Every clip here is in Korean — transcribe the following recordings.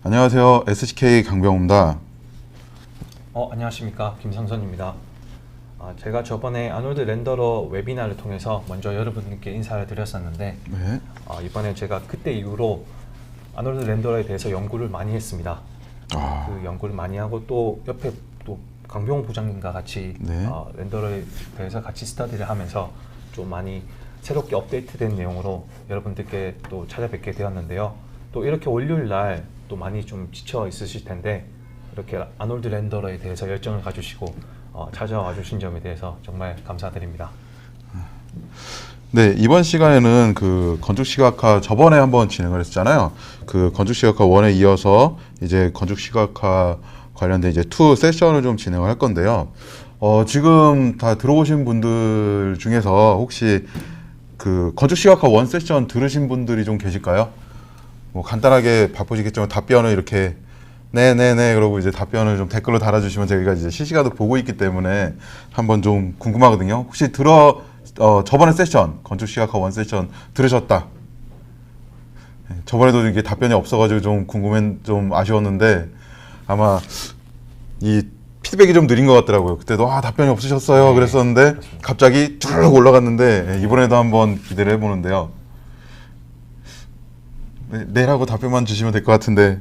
안녕하세요. SCK 강병호입니다. 안녕하십니까, 김상선입니다. 제가 저번에 아놀드 렌더러 웨비나를 통해서 먼저 여러분께 인사를 드렸었는데 네. 이번에 제가 그때 이후로 아놀드 렌더러에 대해서 연구를 많이 했습니다. 그 연구를 많이 하고 또 옆에 또 강병호 부장님과 같이 네. 렌더러에 대해서 같이 스터디를 하면서 좀 많이 새롭게 업데이트된 내용으로 여러분들께 또 찾아뵙게 되었는데요. 또 이렇게 월요일 날 또 많이 좀 지쳐 있으실 텐데 이렇게 아놀드 렌더러에 대해서 열정을 가지시고 찾아와 주신 점에 대해서 정말 감사드립니다. 네, 이번 시간에는 그 건축 시각화 저번에 한번 진행을 했잖아요. 그 건축 시각화 1에 이어서 이제 건축 시각화 관련된 이제 2 세션을 좀 진행을 할 건데요. 지금 다 들어오신 분들 중에서 혹시 그 건축 시각화 1 세션 들으신 분들이 좀 계실까요? 뭐 간단하게 바쁘시겠지만 답변을 이렇게 네네네 그러고 이제 답변을 좀 댓글로 달아주시면 저희가 이제 실시간으로 보고 있기 때문에 한번 좀 궁금하거든요. 혹시 저번에 세션 건축 시각화 1 세션 들으셨다. 저번에도 이게 답변이 없어가지고 좀 좀 아쉬웠는데 아마 이 피드백이 좀 느린 것 같더라고요. 그때도 답변이 없으셨어요. 네, 그랬었는데 그렇습니다. 갑자기 쭉 올라갔는데 이번에도 한번 기대를 해보는데요. 네라고 답변만 주시면 될 것 같은데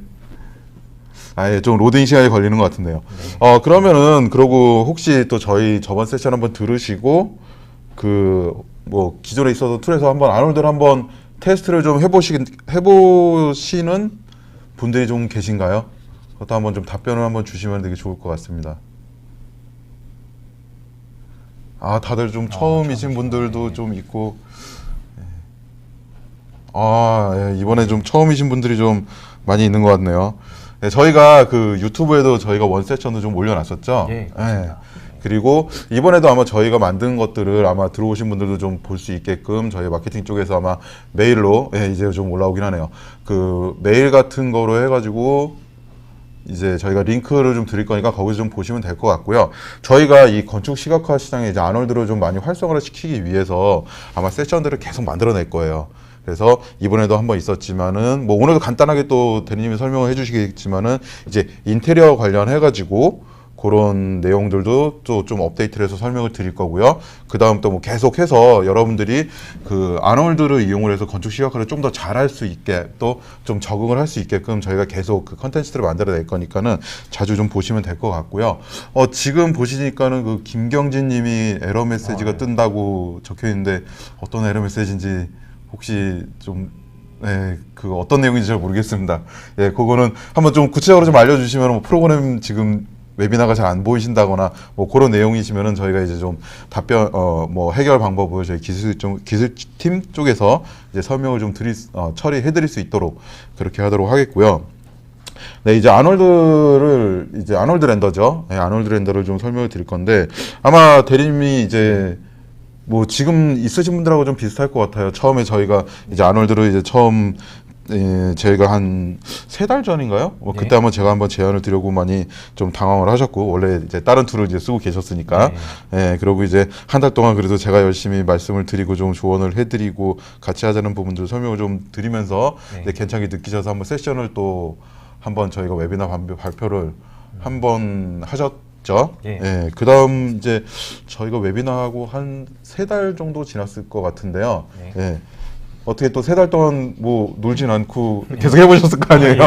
아예 좀 로딩 시간이 걸리는 것 같은데요. 그러면은 그러고 혹시 또 저희 저번 세션 한번 들으시고 그 뭐 기존에 있어도 툴에서 한번 아놀드를 한번 테스트를 좀 해보시는 분들이 좀 계신가요? 그것도 한번 좀 답변을 한번 주시면 되게 좋을 것 같습니다. 다들 좀 처음이신 분들도 네. 좀 있고. 예, 이번에 좀 처음이신 분들이 좀 많이 있는 것 같네요. 네, 저희가 그 유튜브에도 저희가 원 세션도 좀 올려놨었죠. 예, 그렇습니다. 그리고 이번에도 아마 저희가 만든 것들을 아마 들어오신 분들도 좀 볼 수 있게끔 저희 마케팅 쪽에서 아마 메일로 이제 좀 올라오긴 하네요. 그 메일 같은 거로 해가지고 이제 저희가 링크를 좀 드릴 거니까 거기서 좀 보시면 될 것 같고요. 저희가 이 건축 시각화 시장에 이제 아놀드를 좀 많이 활성화를 시키기 위해서 아마 세션들을 계속 만들어낼 거예요. 그래서 이번에도 한번 있었지만은 뭐 오늘도 간단하게 또 대리님이 설명을 해주시겠지만은 이제 인테리어 관련해 가지고 그런 내용들도 또 좀 업데이트를 해서 설명을 드릴 거고요. 그 다음 또 뭐 계속해서 여러분들이 그 아놀드를 이용을 해서 건축 시각화를 좀 더 잘할 수 있게 또 좀 적응을 할 수 있게끔 저희가 계속 그 컨텐츠들을 만들어 낼 거니까는 자주 좀 보시면 될 것 같고요. 지금 보시니까는 그 김경진 님이 에러 메시지가 뜬다고 적혀 있는데 어떤 에러 메시지인지 혹시 좀 그 어떤 내용인지 잘 모르겠습니다. 그거는 한번 좀 구체적으로 좀 알려주시면 뭐 프로그램 지금 웨비나가 잘 안 보이신다거나 뭐 그런 내용이시면은 저희가 이제 좀 답변 뭐 해결 방법을 저희 기술팀 쪽에서 이제 설명을 좀 처리해드릴 수 있도록 그렇게 하도록 하겠고요. 네, 이제 아놀드 렌더죠. 아놀드 렌더를 좀 설명을 드릴 건데 아마 대리님이 이제 뭐 지금 있으신 분들하고 좀 비슷할 것 같아요. 처음에 저희가 이제 아놀드를 이제 처음 저희가 한 3달 전인가요? 네. 그때 한번 제가 한번 제안을 드려고 많이 좀 당황을 하셨고 원래 이제 다른 툴을 이제 쓰고 계셨으니까 그러고 이제 한 달 동안 그래도 제가 열심히 말씀을 드리고 좀 조언을 해드리고 같이 하자는 부분들 설명을 좀 드리면서 이제 괜찮게 느끼셔서 한번 세션을 또 한번 저희가 웨비나 발표를 한번 하셨죠. 그 다음 이제 저희가 웨비나하고 한 3달 정도 지났을 것 같은데요. 어떻게 또 3달 동안 뭐 놀진 않고 계속 해보셨을 거 아니에요.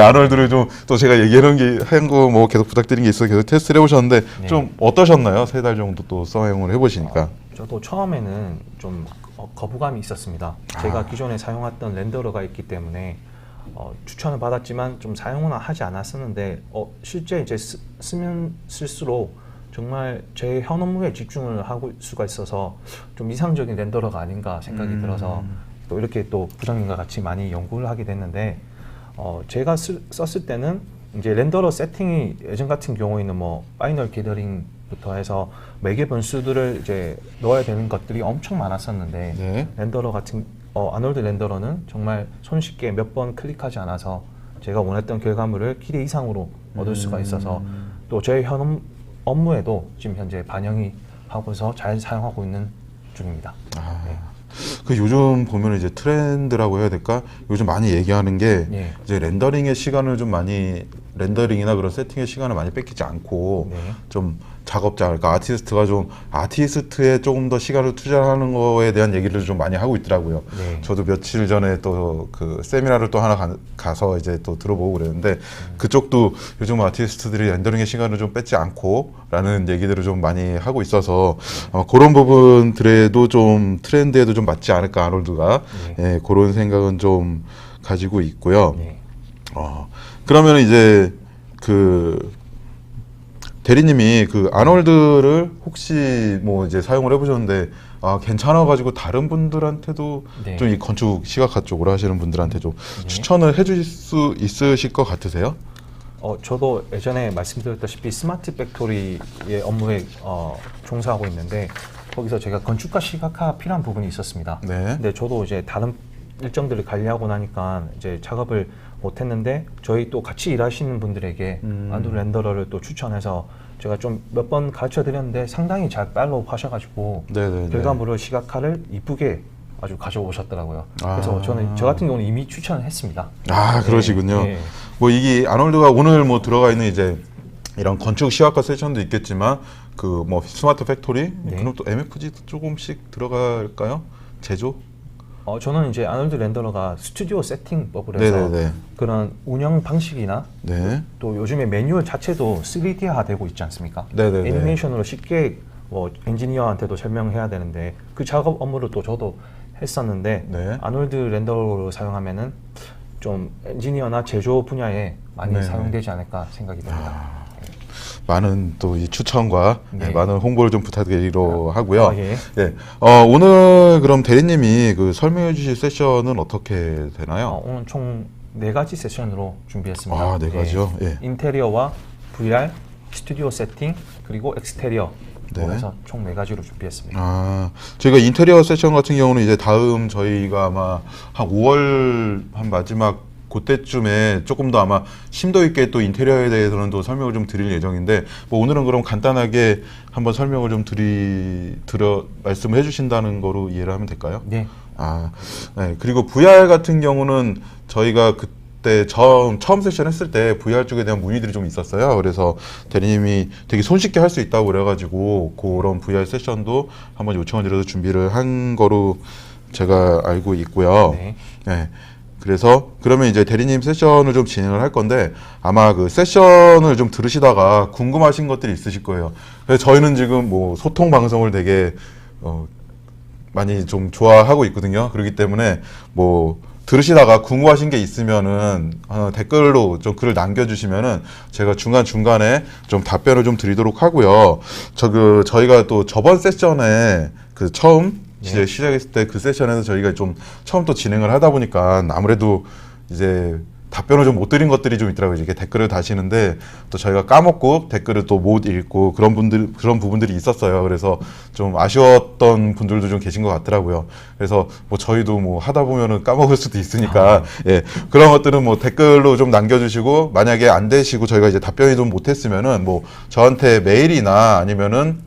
아놀드를 좀 또 제가 한 거 뭐 계속 부탁드린 게 있어서 계속 테스트를 해보셨는데 좀 어떠셨나요? 3달 정도 또 사용을 해보시니까. 저도 처음에는 좀 거부감이 있었습니다. 제가 기존에 사용했던 렌더러가 있기 때문에 추천을 받았지만 좀 사용은 하지 않았었는데 실제 이제 쓰면 쓸수록 정말 제 현 업무에 집중을 할 수가 있어서 좀 이상적인 렌더러가 아닌가 생각이 들어서 또 이렇게 또 부장님과 같이 많이 연구를 하게 됐는데 제가 썼을 때는 이제 렌더러 세팅이 예전 같은 경우에는 뭐 파이널 게더링부터 해서 매개 변수들을 이제 넣어야 되는 것들이 엄청 많았었는데 렌더러 같은 아놀드 렌더러는 정말 손쉽게 몇 번 클릭하지 않아서 제가 원했던 결과물을 기대 이상으로 얻을 수가 있어서 또 제 현 업무에도 지금 현재 반영이 하고서 잘 사용하고 있는 중입니다. 그 요즘 보면 이제 트렌드라고 해야 될까? 요즘 많이 얘기하는 게 네. 이제 렌더링의 시간을 좀 많이 렌더링이나 그런 세팅의 시간을 많이 뺏기지 않고 네. 좀 작업자, 그러니까 아티스트가 좀 아티스트에 조금 더 시간을 투자하는 거에 대한 얘기를 좀 많이 하고 있더라고요. 네. 저도 며칠 전에 또 그 세미나를 또 하나 가서 이제 또 들어보고 그랬는데 그쪽도 요즘 아티스트들이 렌더링의 시간을 좀 뺏지 않고라는 얘기들을 좀 많이 하고 있어서 그런 부분들에도 좀 트렌드에도 좀 맞지 않을까 아놀드가 예, 그런 생각은 좀 가지고 있고요. 네. 그러면 이제 그 대리님이 그 아놀드를 혹시 뭐 이제 사용을 해보셨는데 괜찮아가지고 다른 분들한테도 네. 좀 이 건축 시각화 쪽으로 하시는 분들한테 좀 추천을 해주실 수 있으실 것 같으세요? 저도 예전에 말씀드렸다시피 스마트 팩토리의 업무에 종사하고 있는데 거기서 제가 건축가 시각화 필요한 부분이 있었습니다. 네. 근데 저도 이제 다른 일정들을 관리하고 나니까 이제 작업을 못했는데 저희 또 같이 일하시는 분들에게 아놀드 렌더러를 또 추천해서 제가 좀 몇 번 가르쳐 드렸는데 상당히 잘 팔로우 하셔가지고 네네네. 결과물을 시각화를 이쁘게 아주 가져오셨더라고요. 그래서 저는 저 같은 경우는 이미 추천을 했습니다. 그러시군요. 네. 뭐 이게 아놀드가 오늘 뭐 들어가 있는 이제 이런 건축 시각화 세션도 있겠지만 그 뭐 스마트 팩토리 네. 그럼 또 MFG도 조금씩 들어갈까요? 제조? 저는 이제 아놀드 렌더러가 스튜디오 세팅법을 해서 네네네. 그런 운영 방식이나 네. 또 요즘에 매뉴얼 자체도 3D화 되고 있지 않습니까? 네네네. 애니메이션으로 쉽게 뭐 엔지니어한테도 설명해야 되는데 그 작업 업무를 또 저도 했었는데 네. 아놀드 렌더러를 사용하면은 좀 엔지니어나 제조 분야에 많이 네. 사용되지 않을까 생각이 됩니다. 많은 또 이 추천과 네. 많은 홍보를 좀 부탁드리러 하고요. 예. 예. 오늘 그럼 대리님이 그 설명해 주실 세션은 어떻게 되나요? 오늘 총 4가지 세션으로 준비했습니다. 네 가지요? 예. 인테리어와 VR, 스튜디오 세팅, 그리고 엑스테리어 네. 해서 총 4가지로 준비했습니다. 저희가 인테리어 세션 같은 경우는 이제 다음 저희가 아마 한 5월 한 마지막 그때쯤에 조금 더 아마 심도 있게 또 인테리어에 대해서는 또 설명을 좀 드릴 예정인데 뭐 오늘은 그럼 간단하게 한번 설명을 좀 말씀을 해주신다는 거로 이해를 하면 될까요? 네. 네. 그리고 VR 같은 경우는 저희가 그때 처음 세션 했을 때 VR 쪽에 대한 문의들이 좀 있었어요. 그래서 대리님이 되게 손쉽게 할 수 있다고 그래가지고 그런 VR 세션도 한번 요청을 드려서 준비를 한 거로 제가 알고 있고요. 네. 네. 그래서 그러면 이제 대리님 세션을 좀 진행을 할 건데 아마 그 세션을 좀 들으시다가 궁금하신 것들이 있으실 거예요. 그래서 저희는 지금 뭐 소통 방송을 되게 많이 좀 좋아하고 있거든요. 그렇기 때문에 뭐 들으시다가 궁금하신 게 있으면은 댓글로 좀 글을 남겨주시면은 제가 중간중간에 좀 답변을 좀 드리도록 하고요. 저희가 또 저번 세션에 그 처음 이제 시작했을 때 그 세션에서 저희가 좀 처음 또 진행을 하다 보니까 아무래도 이제 답변을 좀 못 드린 것들이 좀 있더라고요. 이렇게 댓글을 다시는데 또 저희가 까먹고 댓글을 또 못 읽고 그런 부분들이 있었어요. 그래서 좀 아쉬웠던 분들도 좀 계신 것 같더라고요. 그래서 뭐 저희도 뭐 하다 보면은 까먹을 수도 있으니까 예, 그런 것들은 뭐 댓글로 좀 남겨주시고 만약에 안 되시고 저희가 이제 답변이 좀 못했으면은 뭐 저한테 메일이나 아니면은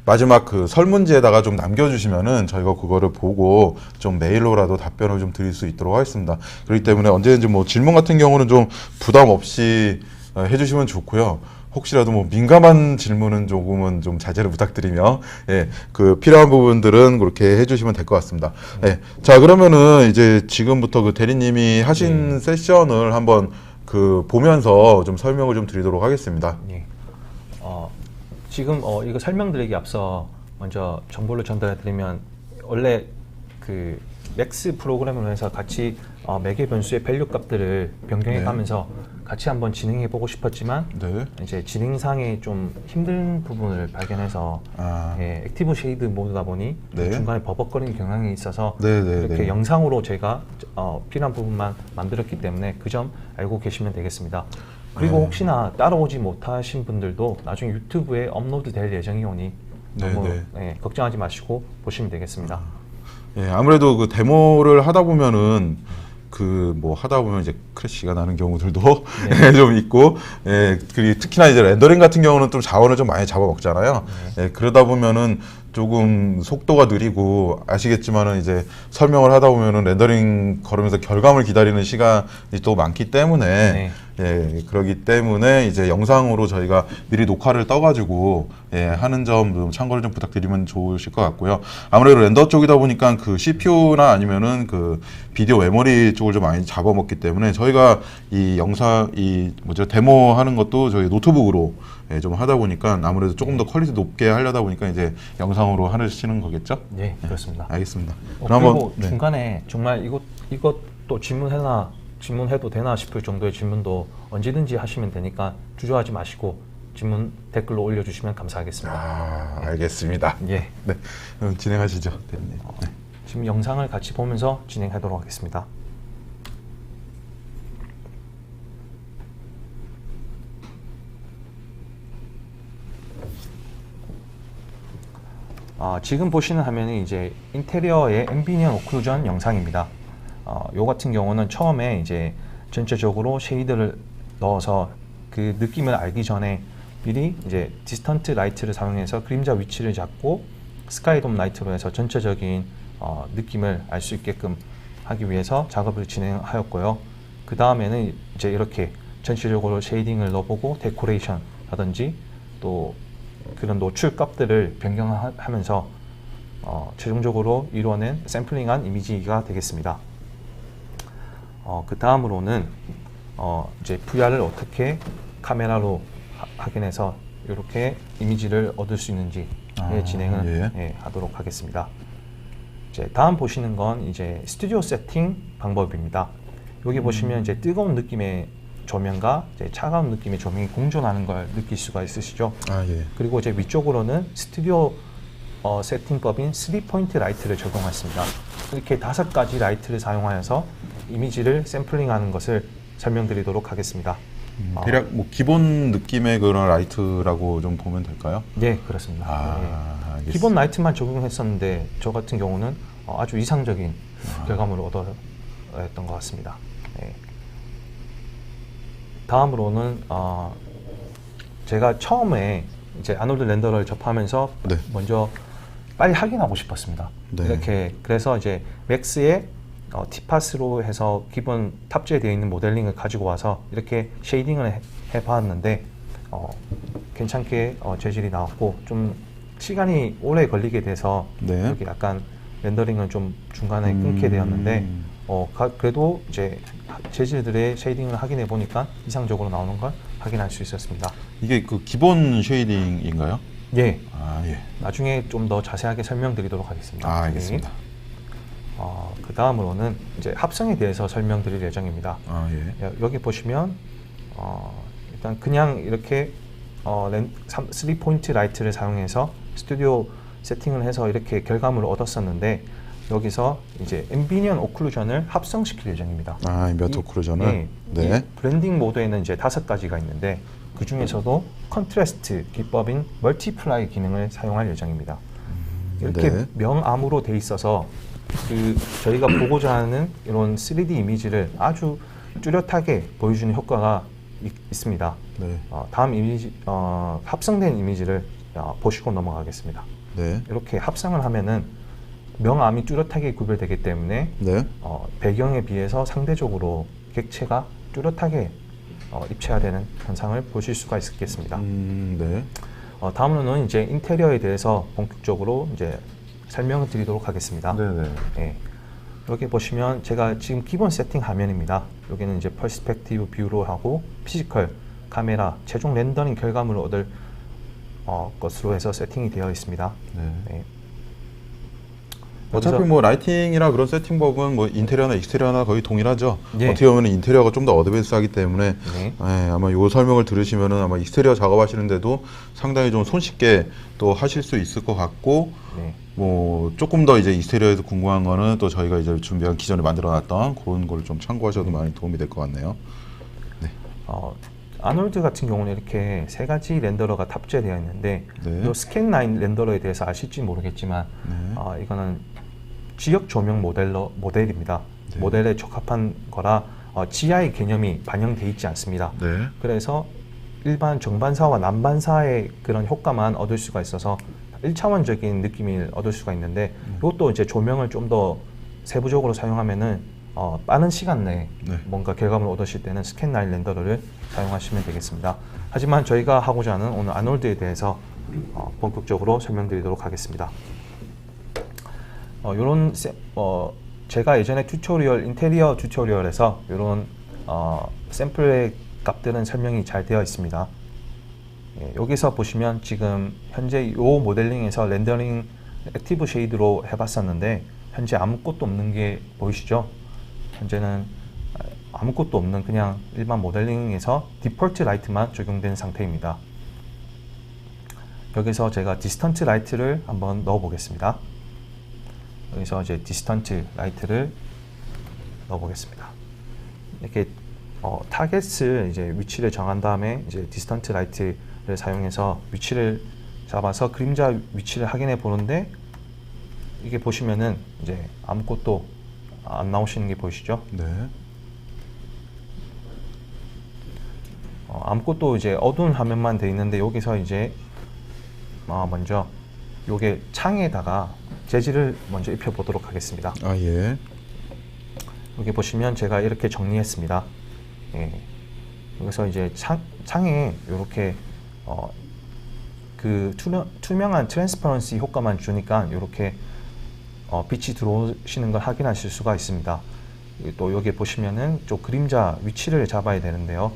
마지막 그 설문지에다가 좀 남겨주시면은 저희가 그거를 보고 좀 메일로라도 답변을 좀 드릴 수 있도록 하겠습니다. 그렇기 때문에 언제든지 뭐 질문 같은 경우는 좀 부담 없이 해주시면 좋고요. 혹시라도 뭐 민감한 질문은 조금은 좀 자제를 부탁드리며 예, 그 필요한 부분들은 그렇게 해주시면 될 것 같습니다. 예, 자 그러면은 이제 지금부터 그 대리님이 하신 세션을 한번 그 보면서 좀 설명을 좀 드리도록 하겠습니다. 네. 지금 이거 설명드리기 앞서 먼저 정보를 전달해 드리면 원래 그 맥스 프로그램으로 해서 같이 매개 변수의 밸류 값들을 변경해 가면서 같이 한번 진행해 보고 싶었지만 이제 진행상에 좀 힘든 부분을 발견해서 액티브 쉐이드 모드다 보니 중간에 버벅거리는 경향이 있어서 이렇게 영상으로 제가 필요한 부분만 만들었기 때문에 그 점 알고 계시면 되겠습니다. 그리고 혹시나 따라오지 못하신 분들도 나중에 유튜브에 업로드 될 예정이 오니 너무 걱정하지 마시고 보시면 되겠습니다. 예, 아무래도 그 데모를 하다 보면은 그 뭐 하다 보면 이제 크래시가 나는 경우들도 좀 있고, 그리고 특히나 이제 렌더링 같은 경우는 좀 자원을 좀 많이 잡아먹잖아요. 그러다 보면은 조금 속도가 느리고 아시겠지만은 이제 설명을 하다 보면은 렌더링 걸으면서 결과물 기다리는 시간이 또 많기 때문에 네. 예, 그러기 때문에 이제 영상으로 저희가 미리 녹화를 떠가지고 예, 하는 점 좀 참고를 좀 부탁드리면 좋으실 것 같고요. 아무래도 렌더 쪽이다 보니까 그 CPU나 아니면은 그 비디오 메모리 쪽을 좀 많이 잡아먹기 때문에 저희가 이 영상 이 뭐죠 데모 하는 것도 저희 노트북으로 예, 좀 하다 보니까 아무래도 조금 더 퀄리티 높게 하려다 보니까 이제 영상으로 하시는 거겠죠? 네, 그렇습니다. 알겠습니다. 그리고 한번 네. 중간에 정말 이것도 질문해도 되나 싶을 정도의 질문도 언제든지 하시면 되니까 주저하지 마시고 질문 댓글로 올려주시면 감사하겠습니다. 아, 알겠습니다. 예. 네, 그럼 진행하시죠, 대리님. 네. 지금 영상을 같이 보면서 진행하도록 하겠습니다. 지금 보시는 화면이 이제 인테리어의 앰비언 오클루전 영상입니다. 요 같은 경우는 처음에 이제 전체적으로 쉐이드를 넣어서 그 느낌을 알기 전에 미리 이제 디스턴트 라이트를 사용해서 그림자 위치를 잡고 스카이돔 라이트로 해서 전체적인 느낌을 알 수 있게끔 하기 위해서 작업을 진행하였고요. 그 다음에는 이제 이렇게 전체적으로 쉐이딩을 넣어보고 데코레이션 하든지 또 그런 노출 값들을 변경하면서 최종적으로 이루어낸 샘플링한 이미지가 되겠습니다. 그 다음으로는 이제 VR을 어떻게 카메라로 확인해서 이렇게 이미지를 얻을 수 있는지 진행을 예. 하도록 하겠습니다. 이제 다음 보시는 건 이제 스튜디오 세팅 방법입니다. 여기 보시면 이제 뜨거운 느낌의 조명과 이제 차가운 느낌의 조명이 공존하는 걸 느낄 수가 있으시죠. 아, 예. 그리고 이제 위쪽으로는 스튜디오 세팅법인 3포인트 라이트를 적용했습니다. 이렇게 5가지 라이트를 사용하여서 이미지를 샘플링하는 것을 설명드리도록 하겠습니다. 대략 뭐 기본 느낌의 그런 라이트라고 좀 보면 될까요? 네, 그렇습니다. 알겠습니다. 기본 라이트만 적용했었는데 저 같은 경우는 아주 이상적인 결과물을 얻어냈던 것 같습니다. 네. 다음으로는 제가 처음에 이제 아놀드 렌더러를 접하면서 네. 먼저 빨리 확인하고 싶었습니다. 네. 이렇게 그래서 이제 맥스에 티팟으로 해서 기본 탑재되어 있는 모델링을 가지고 와서 이렇게 쉐이딩을 해봤는데 괜찮게 재질이 나왔고 좀 시간이 오래 걸리게 돼서 네. 이렇게 약간 렌더링은 좀 중간에 끊게 되었는데 그래도 이제 재질들의 쉐이딩을 확인해 보니까 이상적으로 나오는 걸 확인할 수 있었습니다. 이게 그 기본 쉐이딩인가요? 예. 아, 예. 나중에 좀 더 자세하게 설명드리도록 하겠습니다. 아, 알겠습니다. 그 다음으로는 이제 합성에 대해서 설명드릴 예정입니다. 아, 예. 여기 보시면 일단 그냥 이렇게 3포인트 라이트를 사용해서 스튜디오 세팅을 해서 이렇게 결과물을 얻었었는데 여기서 이제 앰비언 오클루전을 합성시킬 예정입니다. 아, 몇 오클루전을? 네. 이 블렌딩 모드에는 이제 5가지가 있는데 그 중에서도 컨트라스트 기법인 멀티플라이 기능을 사용할 예정입니다. 이렇게 네. 명암으로 돼 있어서 저희가 보고자 하는 이런 3D 이미지를 아주 뚜렷하게 보여주는 효과가 있습니다. 네. 다음 이미지 합성된 이미지를 보시고 넘어가겠습니다. 네. 이렇게 합성을 하면은 명암이 뚜렷하게 구별되기 때문에 네. 배경에 비해서 상대적으로 객체가 뚜렷하게 입체화되는 현상을 보실 수가 있겠습니다. 네. 다음으로는 이제 인테리어에 대해서 본격적으로 이제 설명을 드리도록 하겠습니다. 네네. 예. 여기 보시면 제가 지금 기본 세팅 화면입니다. 여기는 이제 퍼스펙티브 뷰로 하고 피지컬, 카메라, 최종 렌더링 결과물을 얻을 것으로 해서 세팅이 되어 있습니다. 네. 네. 어차피 여기서- 뭐 라이팅이나 그런 세팅법은 뭐 인테리어나 익스테리어나 거의 동일하죠. 예. 어떻게 보면 인테리어가 좀 더 어드밴스하기 때문에 네. 아마 요 설명을 들으시면은 아마 익스테리어 작업하시는데도 상당히 좀 손쉽게 또 하실 수 있을 것 같고 네. 뭐 조금 더 이제 익스테리어에서 궁금한 거는 또 저희가 이제 준비한 기존에 만들어놨던 그런 걸 좀 참고하셔도 많이 도움이 될 것 같네요. 아놀드 같은 경우는 이렇게 3가지 렌더러가 탑재되어 있는데 네. 이 스캔9 렌더러에 대해서 아실지 모르겠지만 네. 이거는 지역 조명 모델입니다. 네. 모델에 적합한 거라 GI 개념이 반영되어 있지 않습니다. 네. 그래서 일반 정반사와 난반사의 그런 효과만 얻을 수가 있어서 1차원적인 느낌을 얻을 수가 있는데 이것도 이제 조명을 좀 더 세부적으로 사용하면은 빠른 시간 내에 네. 뭔가 결과물을 얻으실 때는 스캔 라인 렌더러를 사용하시면 되겠습니다. 하지만 저희가 하고자 하는 오늘 아놀드에 대해서 본격적으로 설명드리도록 하겠습니다. 제가 예전에 인테리어 튜토리얼에서 이런 샘플의 값들은 설명이 잘 되어 있습니다. 예, 여기서 보시면 지금 현재 이 모델링에서 렌더링 액티브 쉐이드로 해봤었는데 현재 아무것도 없는 게 보이시죠? 현재는 아무것도 없는 그냥 일반 모델링에서 디폴트 라이트만 적용된 상태입니다. 여기서 제가 디스턴트 라이트를 한번 넣어 보겠습니다. 여기서 이제 디스턴트 라이트를 넣어 보겠습니다. 이렇게 타겟을 이제 위치를 정한 다음에 이제 디스턴트 라이트를 사용해서 위치를 잡아서 그림자 위치를 확인해 보는데 이게 보시면은 이제 아무것도 안 나오시는 게 보이시죠? 네. 아무것도 이제 어두운 화면만 돼 있는데 여기서 이제 먼저 요게 창에다가 재질을 먼저 입혀 보도록 하겠습니다. 아, 예. 여기 보시면 제가 이렇게 정리했습니다. 예. 여기서 이제 창에 이렇게 그 투명한 트랜스퍼런시 효과만 주니까 이렇게 빛이 들어오시는 걸 확인하실 수가 있습니다. 또 여기 보시면은 좀 그림자 위치를 잡아야 되는데요.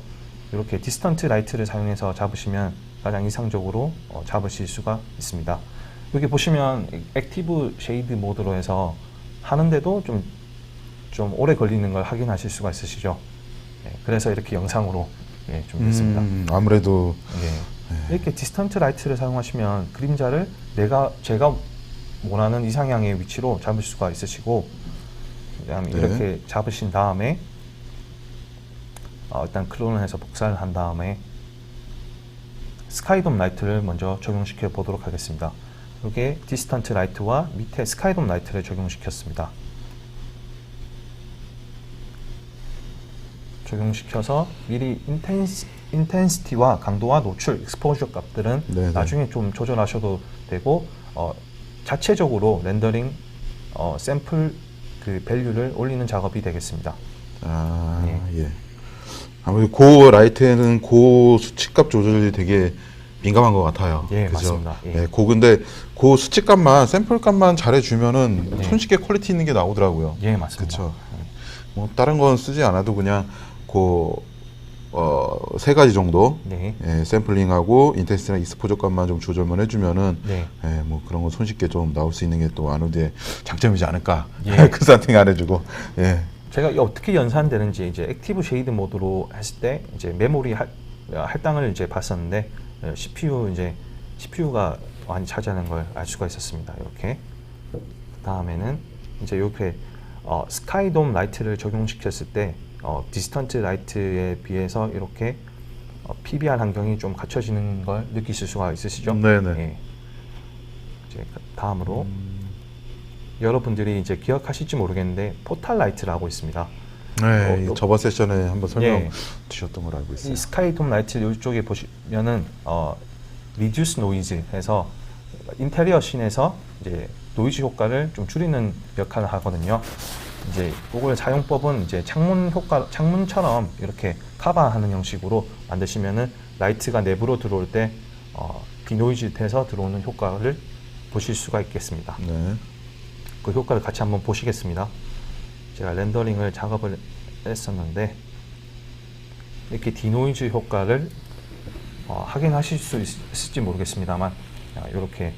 이렇게 디스턴트 라이트를 사용해서 잡으시면 가장 이상적으로 잡으실 수가 있습니다. 여기 보시면 액티브 쉐이드 모드로 해서 하는데도 좀 오래 걸리는 걸 확인하실 수가 있으시죠. 예, 그래서 이렇게 영상으로 준비했습니다. 아무래도 예, 이렇게 디스턴트 라이트를 사용하시면 그림자를 제가 원하는 이상향의 위치로 잡을 수가 있으시고, 그다음에 네. 이렇게 잡으신 다음에 일단 클론을 해서 복사를 한 다음에 스카이돔 라이트를 먼저 적용시켜 보도록 하겠습니다. 이게 디스턴트 라이트와 밑에 스카이돔 라이트를 적용시켰습니다. 적용시켜서 미리 인텐시티와 강도와 노출, 익스포저 값들은 네네. 나중에 좀 조절하셔도 되고 자체적으로 렌더링 샘플 그 밸류를 올리는 작업이 되겠습니다. 아, 예. 예. 아무래도 고 라이트에는 고 수치값 조절이 되게 민감한 것 같아요. 예, 그죠? 맞습니다. 예. 예, 근데 고 수치값만 샘플값만 잘해주면은 예. 손쉽게 퀄리티 있는 게 나오더라고요. 예, 맞습니다. 그렇죠. 뭐 다른 건 쓰지 않아도 그냥 세 가지 정도 네. 예, 샘플링하고 인텐시티나 익스포저 값만 좀 조절만 해주면은 네. 예, 뭐 그런 거 손쉽게 좀 나올 수 있는 게 또 아노드의 장점이지 않을까. 예. 그 세팅 안 해주고. 예. 제가 어떻게 연산되는지 이제 액티브 쉐이드 모드로 했을 때 이제 메모리 할당을 이제 봤었는데 CPU가 많이 차지하는 걸 알 수가 있었습니다. 이렇게. 그 다음에는 이제 이렇게 스카이돔 라이트를 적용시켰을 때 디스턴트 라이트에 비해서 이렇게 PBR 환경이 좀 갖춰지는 걸 느끼실 수가 있으시죠? 네네. 예. 이제 다음으로 여러분들이 이제 기억하실지 모르겠는데 포탈 라이트라고 있습니다. 네, 저번 세션에 한번 설명 예. 주셨던 걸 알고 있어요. 이 스카이돔 라이트 이쪽에 보시면은 리듀스 노이즈 해서 인테리어 씬에서 이제 노이즈 효과를 좀 줄이는 역할을 하거든요. 이제 이걸 사용법은 이제 창문처럼 이렇게 커버하는 형식으로 만드시면은 라이트가 내부로 들어올 때 비노이즈돼서 들어오는 효과를 보실 수가 있겠습니다. 네. 그 효과를 같이 한번 보시겠습니다. 제가 렌더링을 작업을 했었는데 이렇게 디노이즈 효과를 확인하실 수 있을지 모르겠습니다만 이렇게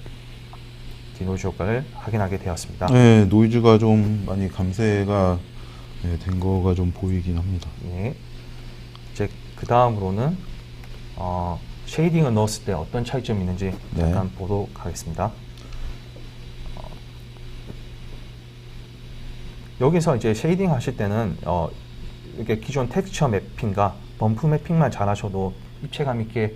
디노이즈 효과를 확인하게 되었습니다. 네, 노이즈가 좀 많이 감쇄가 된 거가 좀 보이긴 합니다. 예. 이제 그 다음으로는 쉐이딩을 넣었을 때 어떤 차이점이 있는지 네. 잠깐 보도록 하겠습니다. 여기서 이제 쉐이딩 하실 때는 이렇게 기존 텍스처 매핑과 범프 매핑만 잘 하셔도 입체감 있게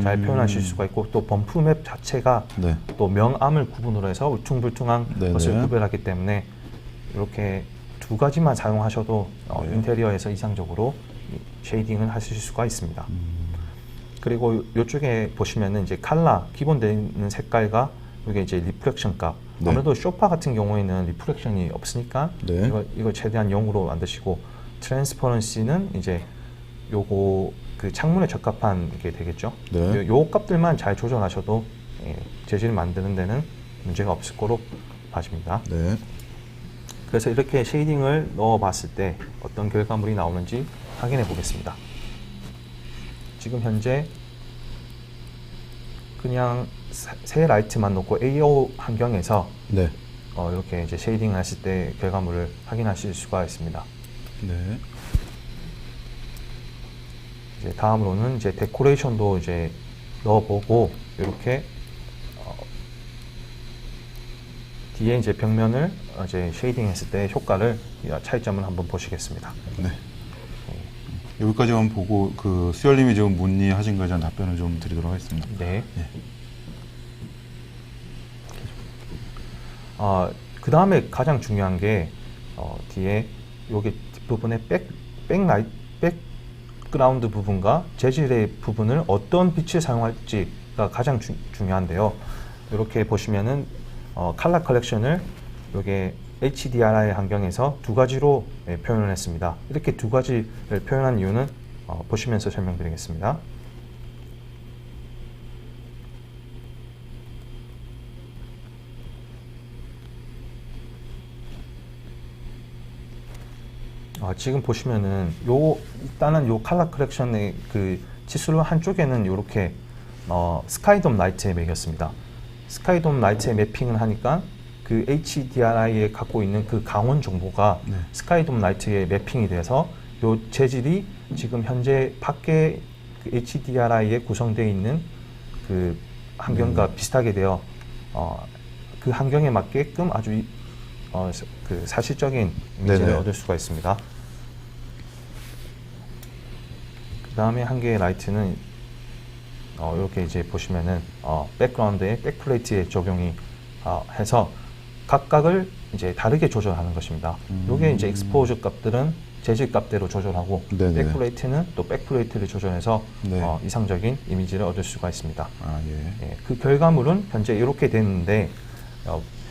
잘 표현하실 수가 있고, 또 범프 맵 자체가 네. 또 명암을 구분으로 해서 울퉁불퉁한 네네. 것을 구별하기 때문에 이렇게 두 가지만 사용하셔도 네. 인테리어에서 이상적으로 쉐이딩을 하실 수가 있습니다. 그리고 이쪽에 보시면은 이제 칼라 기본 되어 있는 색깔과 이게 이제 리프렉션 값. 네. 아무래도 쇼파 같은 경우에는 리프렉션이 없으니까 네. 이거 최대한 0으로 만드시고, 트랜스퍼런시는 이제 요거 그 창문에 적합한 게 되겠죠. 네. 요 값들만 잘 조절하셔도 재질 만드는 데는 문제가 없을 거로 봐집니다. 네. 그래서 이렇게 쉐이딩을 넣어 봤을 때 어떤 결과물이 나오는지 확인해 보겠습니다. 지금 현재 그냥 새 라이트만 놓고 AO 환경에서 네. 이렇게 이제 쉐이딩을 했을 때 결과물을 확인하실 수가 있습니다. 네. 이제 다음으로는 이제 데코레이션도 이제 넣어보고, 이렇게 뒤에 이제 벽면을 이제 쉐이딩했을 때 효과를, 차이점을 한번 보시겠습니다. 네. 여기까지만 보고 그 수열님이 지금 문의하신 거에 대한 답변을 좀 드리도록 하겠습니다. 네. 네. 그 다음에 가장 중요한 게 뒤에 여기 뒷부분에 백그라운드 부분과 재질의 부분을 어떤 빛을 사용할지가 가장 중요한데요. 이렇게 보시면은 컬러 컬렉션을 요게 HDRI 환경에서 두 가지로 표현을 했습니다. 이렇게 두 가지를 표현한 이유는 보시면서 설명드리겠습니다. 지금 보시면은 일단은 요 컬러 컬렉션의 그 치수를 한쪽에는 이렇게 스카이돔 라이트에 매겼습니다. 스카이돔 라이트에 매핑을 하니까 그 HDRI에 갖고 있는 그 강원 정보가 네. 스카이돔 라이트에 매핑이 돼서 요 재질이 지금 현재 밖에 그 HDRI에 구성되어 있는 그 환경과 비슷하게 되어 그 환경에 맞게끔 아주 그 사실적인 이미지를 네네. 얻을 수가 있습니다. 그 다음에 한 개의 라이트는 이렇게 이제 보시면은 백그라운드에 백플레이트에 적용이 해서 각각을 이제 다르게 조절하는 것입니다. 이게 이제 익스포저 값들은 재질 값대로 조절하고, 네네. 백플레이트는 또 백플레이트를 조절해서 네. 이상적인 이미지를 얻을 수가 있습니다. 예. 그 결과물은 현재 이렇게 됐는데,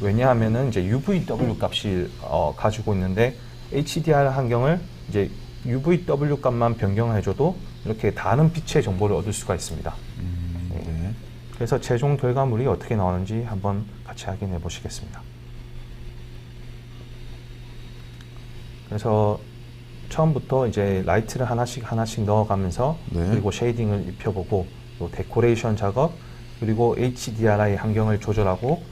왜냐하면은 이제 UVW 값이 가지고 있는데, HDR 환경을 이제 UVW 값만 변경을 해줘도 이렇게 다른 빛의 정보를 얻을 수가 있습니다. 네. 그래서 최종 결과물이 어떻게 나오는지 한번 같이 확인해 보시겠습니다. 그래서 처음부터 이제 라이트를 하나씩 넣어가면서, 네. 그리고 쉐이딩을 입혀보고, 또 데코레이션 작업, 그리고 HDRI 환경을 조절하고,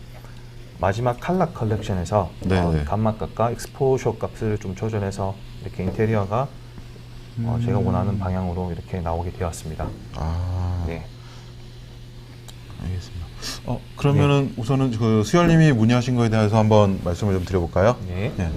마지막 컬러 컬렉션에서 네네. 감마값과 익스포셔 값을 좀 조절해서 이렇게 인테리어가 제가 원하는 방향으로 이렇게 나오게 되었습니다. 네. 알겠습니다. 그러면은 우선은 그 수열님이 문의하신 거에 대해서 한번 말씀을 좀 드려볼까요? 네. 네.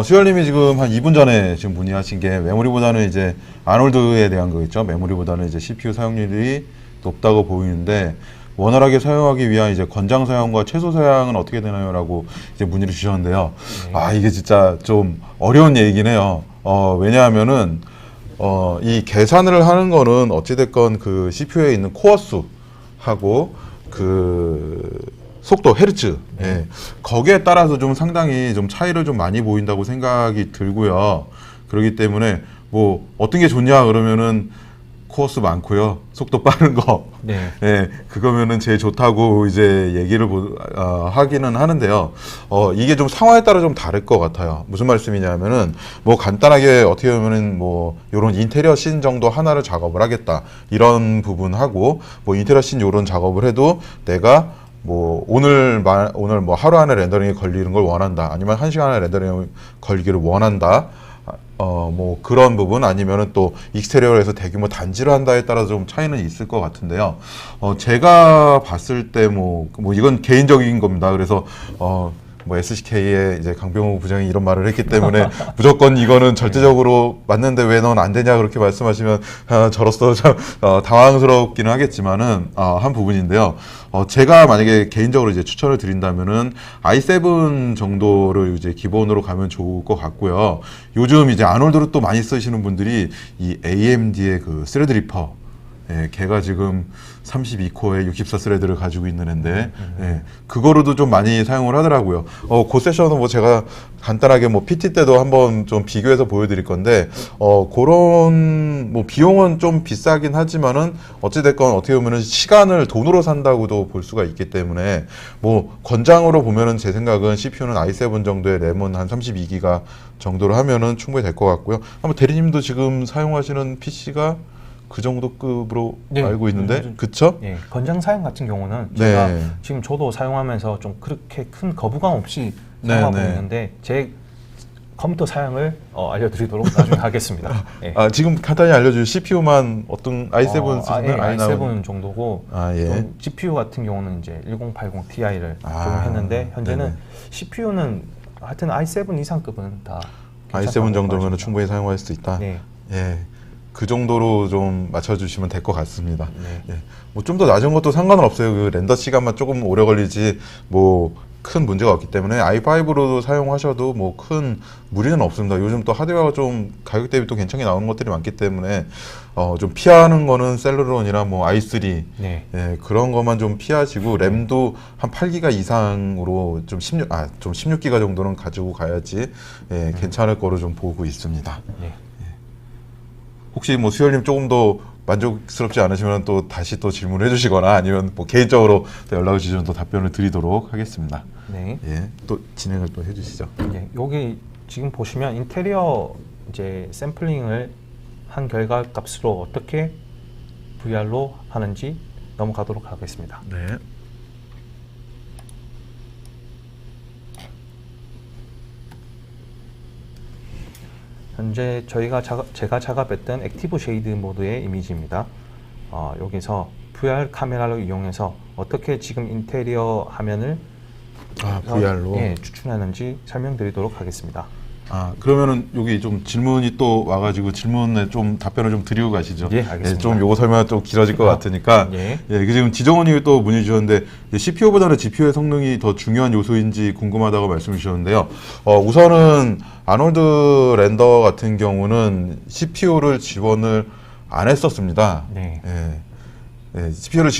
수열님이 지금 한 2분 전에 지금 문의하신 게 메모리보다는 이제 아놀드에 대한 거겠죠. 메모리보다는 이제 CPU 사용률이 높다고 보이는데, 원활하게 사용하기 위한 이제 권장 사용과 최소 사용은 어떻게 되나요?라고 이제 문의를 주셨는데요. 네. 이게 진짜 좀 어려운 얘기긴 해요. 왜냐하면은 이 계산을 하는 거는 어찌됐건 그 CPU에 있는 코어 수하고 그 속도 헤르츠, 예, 거기에 따라서 좀 상당히 좀 차이를 좀 많이 보인다고 생각이 들고요. 그렇기 때문에 뭐 어떤 게 좋냐 그러면은 코어수 많고요, 속도 빠른 거, 네. 예, 그거면은 제일 좋다고 이제 얘기를 하기는 하는데요. 이게 좀 상황에 따라 좀 다를 것 같아요. 무슨 말씀이냐면은 뭐 간단하게 어떻게 보면은 뭐 요런 인테리어 씬 정도 하나를 작업을 하겠다, 이런 부분하고, 뭐 인테리어 씬 요런 작업을 해도 내가 뭐 오늘 뭐 하루 안에 렌더링이 걸리는 걸 원한다, 아니면 1시간 안에 렌더링이 걸리기를 원한다, 뭐 그런 부분, 아니면은 또 익스테리어를 해서 대규모 단지를 한다에 따라서 좀 차이는 있을 것 같은데요. 제가 봤을 때 뭐 이건 개인적인 겁니다. 그래서 뭐 SCK의 이제 강병호 부장이 이런 말을 했기 때문에 무조건 이거는 절대적으로 맞는데 왜 넌 안 되냐 그렇게 말씀하시면 저로서 참 당황스럽기는 하겠지만은 한 부분인데요. 제가 만약에 개인적으로 이제 추천을 드린다면은 i7 정도를 이제 기본으로 가면 좋을 것 같고요. 요즘 이제 아놀드를 또 많이 쓰시는 분들이 이 AMD의 그 스레드리퍼, 예, 걔가 지금 32코어에 64스레드를 가지고 있는 애인데 예, 그거로도 좀 많이 사용을 하더라고요. 그 세션은 뭐 제가 간단하게 뭐 PT 때도 한번 좀 비교해서 보여드릴 건데 그런 뭐 비용은 좀 비싸긴 하지만은 어찌됐건 어떻게 보면은 시간을 돈으로 산다고도 볼 수가 있기 때문에 뭐 권장으로 보면은 제 생각은 CPU는 i7 정도의 램은 한 32기가 정도로 하면은 충분히 될 것 같고요. 아마 대리님도 지금 사용하시는 PC가 그 정도 급으로 네, 알고 있는데, 네, 그쵸? 예, 권장 사양 같은 경우는 네. 제가 지금 저도 사용하면서 좀 그렇게 큰 거부감 없이 사용하고 네, 네. 있는데 제 컴퓨터 사양을 알려드리도록 나중에 하겠습니다. 예. 지금 간단히 알려줄 CPU만 어떤 i7 쓰시나요? 예, i7 정도고 예. 좀 GPU 같은 경우는 이제 1080 Ti를 아, 적용했는데 현재는 네네. CPU는 하여튼 i7 이상급은 다 i7 정도면 괜찮다고 충분히 사용할 수 있다. 네. 예. 그 정도로 좀 맞춰주시면 될 것 같습니다. 네. 예. 뭐 좀 더 낮은 것도 상관은 없어요. 그 렌더 시간만 조금 오래 걸리지 뭐 큰 문제가 없기 때문에 i5로도 사용하셔도 뭐 큰 무리는 없습니다. 요즘 또 하드웨어가 좀 가격 대비 또 괜찮게 나오는 것들이 많기 때문에 좀 피하는 거는 셀러론이나 뭐 i3 네. 예, 그런 것만 좀 피하시고 램도 한 8기가 이상으로 좀 16기가 정도는 가지고 가야지 예, 괜찮을 거로 좀 보고 있습니다. 네. 혹시 뭐 수열님 조금 더 만족스럽지 않으시면 또 다시 또 질문을 해주시거나 아니면 뭐 개인적으로 또 연락을 주시면 또 답변을 드리도록 하겠습니다. 네. 예, 또 진행을 또 해주시죠. 예, 여기 지금 보시면 인테리어 이제 샘플링을 한 결과 값으로 어떻게 VR로 하는지 넘어가도록 하겠습니다. 네. 현재 제가 작업했던 액티브 쉐이드 모드의 이미지입니다. 여기서 VR 카메라를 이용해서 어떻게 지금 인테리어 화면을 VR로? 예, 추출하는지 설명드리도록 하겠습니다. 그러면은 여기 좀 질문이 또 와가지고 질문에 좀 답변을 좀 드리고 가시죠. 예, 알겠습니다. 예, 좀 요거 설명 좀 길어질 것 같으니까. 예. 예, 그 지금 지정원님이 또 문의 주셨는데 CPU보다는 GPU의 성능이 더 중요한 요소인지 궁금하다고 말씀 주셨는데요. 우선은 아놀드 렌더 같은 경우는 CPU를 지원을 안 했었습니다. 네. 예. 네, GPU를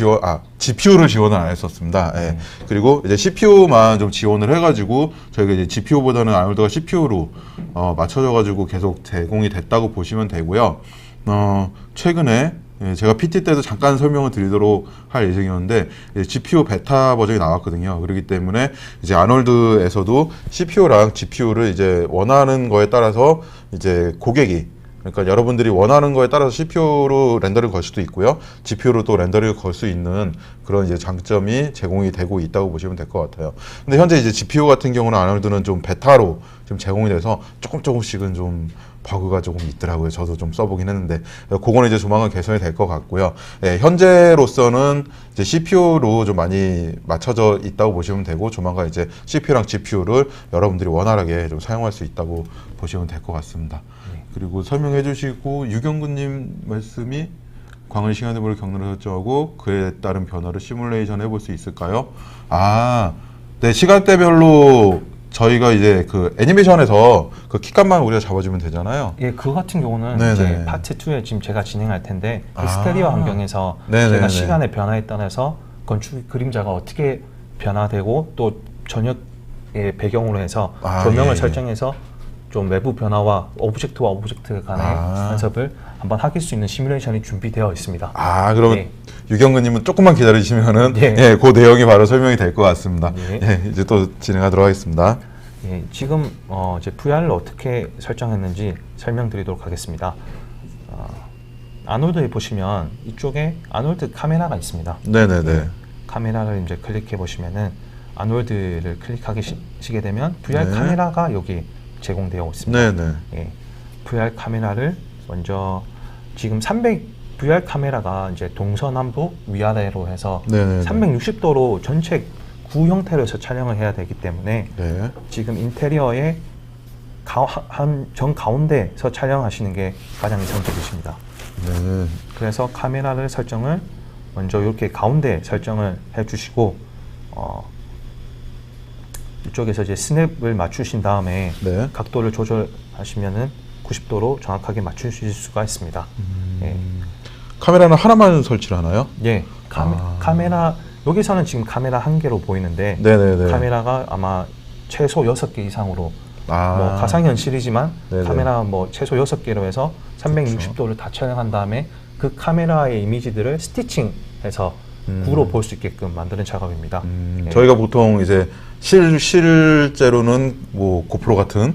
지원을 안 했었습니다. 예. 그리고 이제 CPU만 좀 지원을 해가지고 저희가 이제 GPU보다는 아놀드가 CPU로 맞춰져가지고 계속 제공이 됐다고 보시면 되고요. 최근에 제가 PT 때도 잠깐 설명을 드리도록 할 예정이었는데 GPU 베타 버전이 나왔거든요. 그렇기 때문에 이제 아놀드에서도 CPU랑 GPU를 이제 원하는 거에 따라서 이제 고객이 그러니까 여러분들이 원하는 거에 따라서 CPU로 렌더를 걸 수도 있고요. GPU로 또 렌더를 걸 수 있는 그런 이제 장점이 제공이 되고 있다고 보시면 될 것 같아요. 근데 현재 이제 GPU 같은 경우는 아놀드는 좀 베타로 좀 제공이 돼서 조금씩은 좀 버그가 조금 있더라고요. 저도 좀 써보긴 했는데 그거는 이제 조만간 개선이 될 것 같고요. 예, 현재로서는 이제 CPU로 좀 많이 맞춰져 있다고 보시면 되고 조만간 이제 CPU랑 GPU를 여러분들이 원활하게 좀 사용할 수 있다고 보시면 될 것 같습니다. 그리고 설명해 주시고 유경근님 말씀이 광을 시간대별로 경로를 설정하고 그에 따른 변화를 시뮬레이션 해볼 수 있을까요? 네, 시간대별로 저희가 이제 그 애니메이션에서 그 키값만 우리가 잡아주면 되잖아요. 예, 그거 같은 경우는 네네. 이제 파트 2에 지금 제가 진행할 텐데 스테리오 환경에서 네네네. 제가 시간의 변화에 따라서 건축 그림자가 어떻게 변화되고 또 저녁의 배경으로 해서 조명을 예. 설정해서 좀 외부 변화와 오브젝트와 오브젝트 간의 간섭을 한번 하길 수 있는 시뮬레이션이 준비되어 있습니다. 그러면 예. 유경근님은 조금만 기다리시면은 예. 그 내용이 바로 설명이 될 것 같습니다. 예. 예, 이제 또 진행하도록 하겠습니다. 예, 지금 이제 VR을 어떻게 설정했는지 설명드리도록 하겠습니다. 아놀드에 보시면 이쪽에 아놀드 카메라가 있습니다. 네네네. 카메라를 이제 클릭해 보시면은 아놀드를 클릭하시게 되면 VR 네. 카메라가 여기 제공되어 있습니다. 네네. 예, VR 카메라를 먼저 지금 VR 카메라가 이제 동서남북 위아래로 해서 네네네. 360도로 전체 구 형태로서 촬영을 해야 되기 때문에 네. 지금 인테리어의 정 가운데서 촬영하시는 게 가장 이상적이십니다. 네. 그래서 카메라를 설정을 먼저 이렇게 가운데 설정을 해주시고 이쪽에서 이제 스냅을 맞추신 다음에 네. 각도를 조절하시면은 90도로 정확하게 맞추실 수가 있습니다. 예. 카메라는 하나만 설치를 하나요? 예, 카메라 여기서는 지금 카메라 한 개로 보이는데 네네네. 카메라가 아마 최소 6개 이상으로 뭐 가상현실이지만 네네. 카메라 뭐 최소 6개로 해서 360도를 다 촬영한 다음에 그 카메라의 이미지들을 스티칭해서 구로 볼 수 있게끔 만드는 작업입니다. 예. 저희가 보통 이제 실제로는 뭐 고프로 같은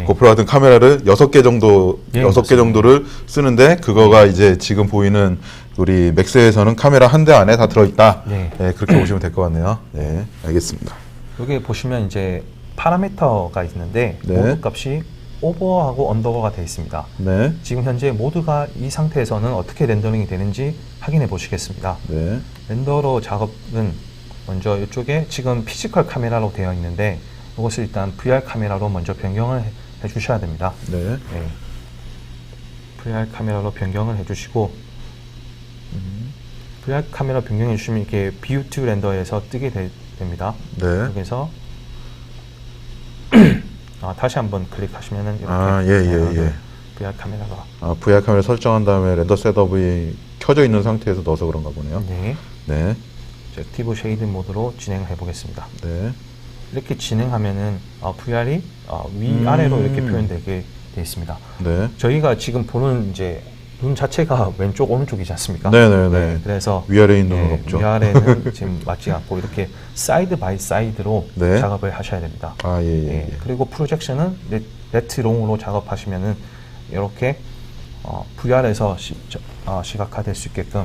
고프로 같은 카메라를 6개 정도 예, 6개 정도를 쓰는데 그거가 이제 지금 보이는 우리 맥스에서는 카메라 한 대 안에 다 들어있다. 네. 네, 그렇게 보시면 될 것 같네요. 네, 알겠습니다. 여기 보시면 이제 파라미터가 있는데 네. 모드 값이 오버하고 언더가 되어 있습니다. 네, 지금 현재 모드가 이 상태에서는 어떻게 렌더링이 되는지 확인해 보시겠습니다. 네, 렌더러 작업은 먼저 이쪽에 지금 피지컬 카메라로 되어 있는데 이것을 일단 VR 카메라로 먼저 변경을 해 주셔야 됩니다. 네, 네. VR 카메라로 변경을 해주시고 VR 카메라 변경해 주시면 이렇게 View to 렌더에서 뜨게 됩니다. 네. 여기서 다시 한번 클릭하시면은 이렇게 예. VR 카메라가 VR 카메라 설정한 다음에 렌더 셋업이 켜져 있는 상태에서 넣어서 그런가 보네요. 네. 네, 액티브 쉐이드 모드로 진행을 해보겠습니다. 네, 이렇게 진행하면은 VR이 위아래로 이렇게 표현되게 되어 있습니다. 네, 저희가 지금 보는 이제 눈 자체가 왼쪽 오른쪽이지 않습니까? 네. 그래서 위아래에 있는 눈은 없죠. 위아래는 지금 맞지 않고 이렇게 사이드 바이 사이드로 네. 작업을 하셔야 됩니다. 예. 그리고 프로젝션은 레트롱으로 작업하시면은 이렇게 VR에서 시각화될 수 있게끔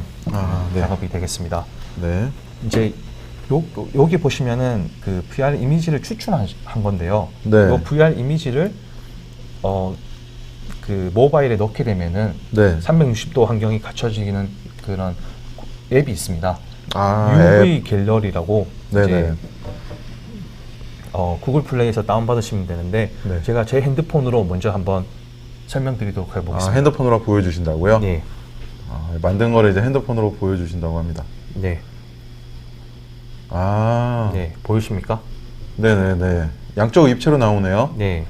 네. 작업이 되겠습니다. 네, 이제 여기 보시면은 그 VR 이미지를 추출한 건데요. 네. 이 VR 이미지를 그 모바일에 넣게 되면은 네. 360도 환경이 갖춰지는 그런 앱이 있습니다. 앱. UV 갤러리라고 네네. 이제 구글 플레이에서 다운받으시면 되는데 네. 제가 제 핸드폰으로 먼저 한번 설명드리도록 해보겠습니다. 핸드폰으로 보여주신다고요? 네. 만든 거를 이제 핸드폰으로 보여주신다고 합니다. 네. 네. 보이십니까? 네네네. 양쪽 입체로 나오네요. 네.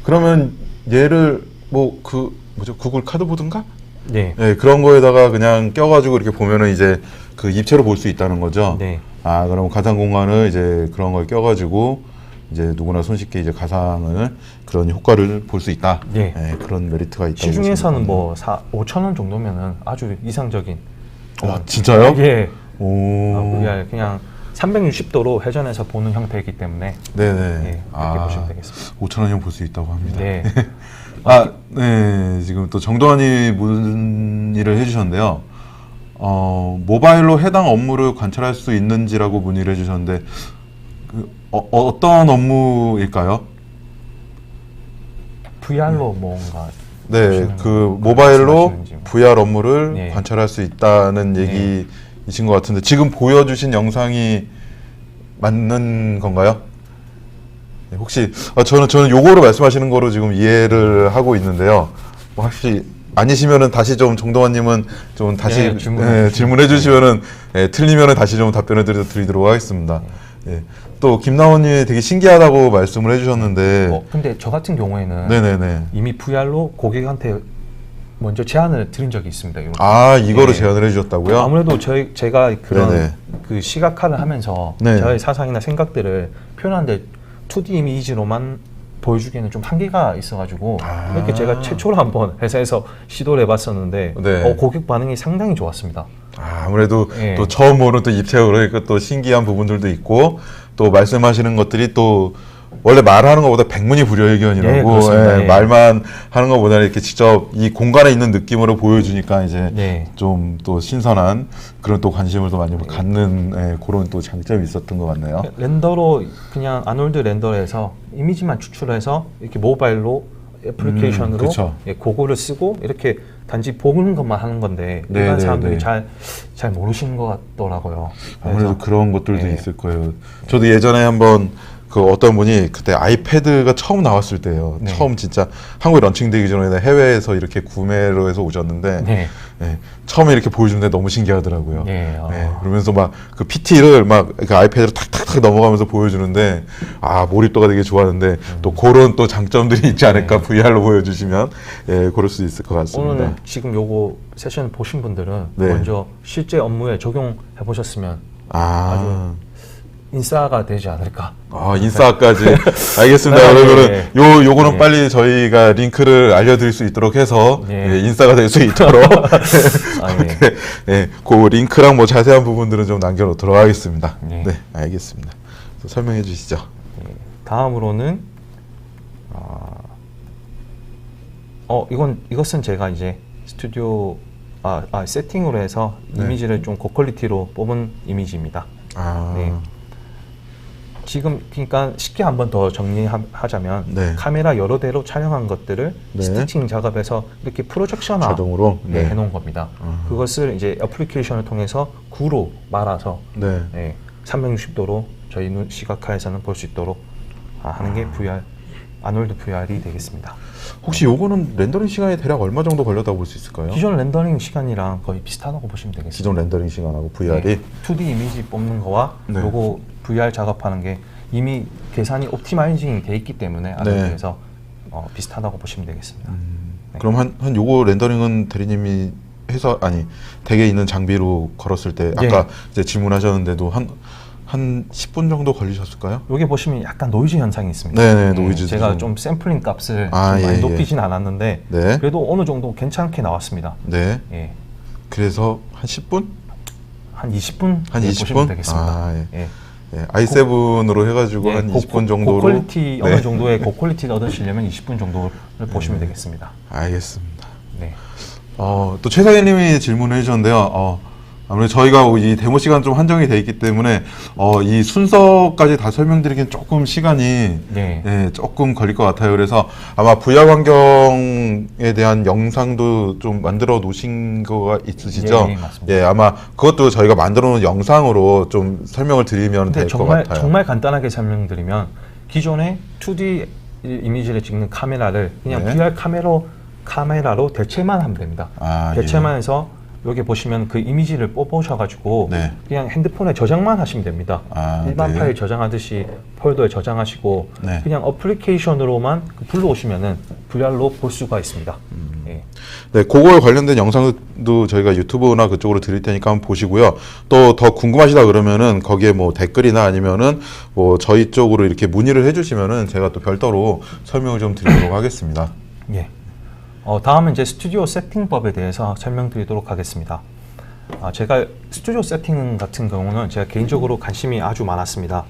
그러면 얘를 구글 카드보드인가? 네. 네, 그런 거에다가 그냥 껴가지고 이렇게 보면은 이제 그 입체로 볼 수 있다는 거죠. 네. 그럼 가상 공간을 이제 그런 걸 껴가지고 이제 누구나 손쉽게 이제 가상을 그런 효과를 볼 수 있다. 네. 그런 메리트가 있다고. 시중에서는 뭐 5,000원 정도면은 아주 이상적인. 진짜요? 예. 오. VR 그냥 360도로 회전해서 보는 형태이기 때문에 네네. 그렇게 보시면 되겠습니다. 5,000원이면 볼 수 있다고 합니다. 네. 네. 지금 또 정동환이 문의를 해주셨는데요. 모바일로 해당 업무를 관찰할 수 있는지라고 문의를 해주셨는데, 어떤 업무일까요? VR로 뭔가 네, 그 거 모바일로 말씀하시는지 뭐. VR 업무를 네. 관찰할 수 있다는 얘기이신 것 같은데, 지금 보여주신 영상이 맞는 건가요? 네, 혹시 저는 요거로 말씀하시는 거로 지금 이해를 하고 있는데요. 혹시 아니시면은 다시 좀 정동환님은 좀 다시 질문해 주시면은 틀리면은 다시 좀 답변을 드리도록 하겠습니다. 또 김나원님이 되게 신기하다고 말씀을 해주셨는데, 근데 저 같은 경우에는 네네네. 이미 VR로 고객한테 먼저 제안을 드린 적이 있습니다. 이거를 제안을 해주셨다고요? 아무래도 제가 그런 네네. 그 시각화를 하면서 네. 저의 사상이나 생각들을 표현하는데 2D 이미지로만 보여주기에는 좀 한계가 있어가지고 이렇게 제가 최초로 한번 회사에서 시도를 해봤었는데 네. 고객 반응이 상당히 좋았습니다. 아무래도 예. 또 처음 보는 또 입체로 그러니까 또 신기한 부분들도 있고, 또 말씀하시는 것들이 또 원래 말하는 것보다 백문이 불여일견이라고, 예, 그렇습니다. 예. 말만 하는 것보다는 이렇게 직접 이 공간에 있는 느낌으로 보여주니까 이제 네. 좀 또 신선한 그런 또 관심을 또 많이 갖는 그런 또 장점이 있었던 것 같네요. 렌더로 그냥 아놀드 렌더에서 이미지만 추출해서 이렇게 모바일로 애플리케이션으로 그쵸. 그거를 쓰고 이렇게 단지 보는 것만 하는 건데 네, 일반 네, 사람들이 네. 잘 모르시는 것 같더라고요. 아무래도 그래서 그런 것들도 예. 있을 거예요. 저도 예전에 한번 그 어떤 분이 그때 아이패드가 처음 나왔을 때예요. 네. 처음 진짜 한국에 런칭되기 전에 해외에서 이렇게 구매로 해서 오셨는데 네. 예, 처음에 이렇게 보여주는데 너무 신기하더라고요. 네, 그러면서 막 그 PT를 막 그 아이패드로 탁탁탁 넘어가면서 보여주는데 몰입도가 되게 좋았는데 또 그런 또 장점들이 있지 않을까 VR로 보여주시면 그럴 수 있을 것 같습니다. 오늘 지금 요거 세션 보신 분들은 네. 먼저 실제 업무에 적용해 보셨으면 아주 인싸가 되지 않을까. 인싸까지. 알겠습니다. 네, 그러면은 요거는 네. 빨리 저희가 링크를 알려드릴 수 있도록 해서 네. 인싸가 될 수 있도록 예. 그 링크랑 뭐 자세한 부분들은 좀 남겨놓도록 하겠습니다. 네. 네, 알겠습니다. 또 설명해 주시죠. 다음으로는 이것은 제가 이제 스튜디오 세팅으로 해서 네. 이미지를 좀 고퀄리티로 뽑은 이미지입니다. 네. 지금 그러니까 쉽게 한번 더 정리하자면 네. 카메라 여러 대로 촬영한 것들을 네. 스티칭 작업해서 이렇게 프로젝션화 자동으로 네. 해놓은 겁니다. 그것을 이제 애플리케이션을 통해서 구로 말아서 네. 360도로 저희 눈 시각화에서는 볼 수 있도록 하는 게 VR 아놀드 VR이 되겠습니다. 혹시 요거는 렌더링 시간이 대략 얼마 정도 걸렸다고 볼 수 있을까요? 기존 렌더링 시간이랑 거의 비슷하다고 보시면 되겠습니다. 기존 렌더링 시간하고 VR이 네, 2D 이미지 뽑는 거와 네. 요거 VR 작업하는 게 이미 계산이 옵티마이징이 돼 있기 때문에 아놀드에서 비슷하다고 보시면 되겠습니다. 네. 그럼 한 요거 렌더링은 대리님이 해서 댁에 있는 장비로 걸었을 때 아까 이제 질문하셨는데도 한 10분 정도 걸리셨을까요? 여기 보시면 약간 노이즈 현상이 있습니다. 네네, 노이즈 제가 좀 샘플링 값을 좀 예. 많이 높이진 않았는데 네. 그래도 어느 정도 괜찮게 나왔습니다. 네. 예. 그래서 한 10분? 한 20분 한 20분? 보시면 되겠습니다. 예. i7으로 해가지고 한 20분 정도로 고퀄리티 어느 정도의 고퀄리티를 얻으시려면 20분 정도를 보시면 되겠습니다. 알겠습니다. 네. 또 최 사장님이 질문을 해주셨는데요. 아무래도 저희가 이 데모 시간 좀 한정이 돼 있기 때문에 이 순서까지 다 설명드리기엔 조금 시간이 조금 걸릴 것 같아요. 그래서 아마 VR 환경에 대한 영상도 좀 만들어 놓으신 거가 있으시죠? 예, 맞습니다. 아마 그것도 저희가 만들어 놓은 영상으로 좀 설명을 드리면 될 것 같아요. 정말 간단하게 설명드리면 기존의 2D 이미지를 찍는 카메라를 그냥 네. VR 카메라로 대체만 하면 됩니다. 대체만 해서 여기 보시면 그 이미지를 뽑으셔가지고 네. 그냥 핸드폰에 저장만 하시면 됩니다. 일반 네. 파일 저장하듯이 폴더에 저장하시고 네. 그냥 어플리케이션으로만 불러오시면은 VR로 볼 수가 있습니다. 예. 네, 그거에 관련된 영상도 저희가 유튜브나 그쪽으로 드릴 테니까 한번 보시고요. 또 더 궁금하시다 그러면은 거기에 뭐 댓글이나 아니면은 뭐 저희 쪽으로 이렇게 문의를 해주시면은 제가 또 별도로 설명을 좀 드리도록 하겠습니다. 예. 다음은 이제 스튜디오 세팅법에 대해서 설명드리도록 하겠습니다. 제가 스튜디오 세팅 같은 경우는 제가 개인적으로 관심이 아주 많았습니다.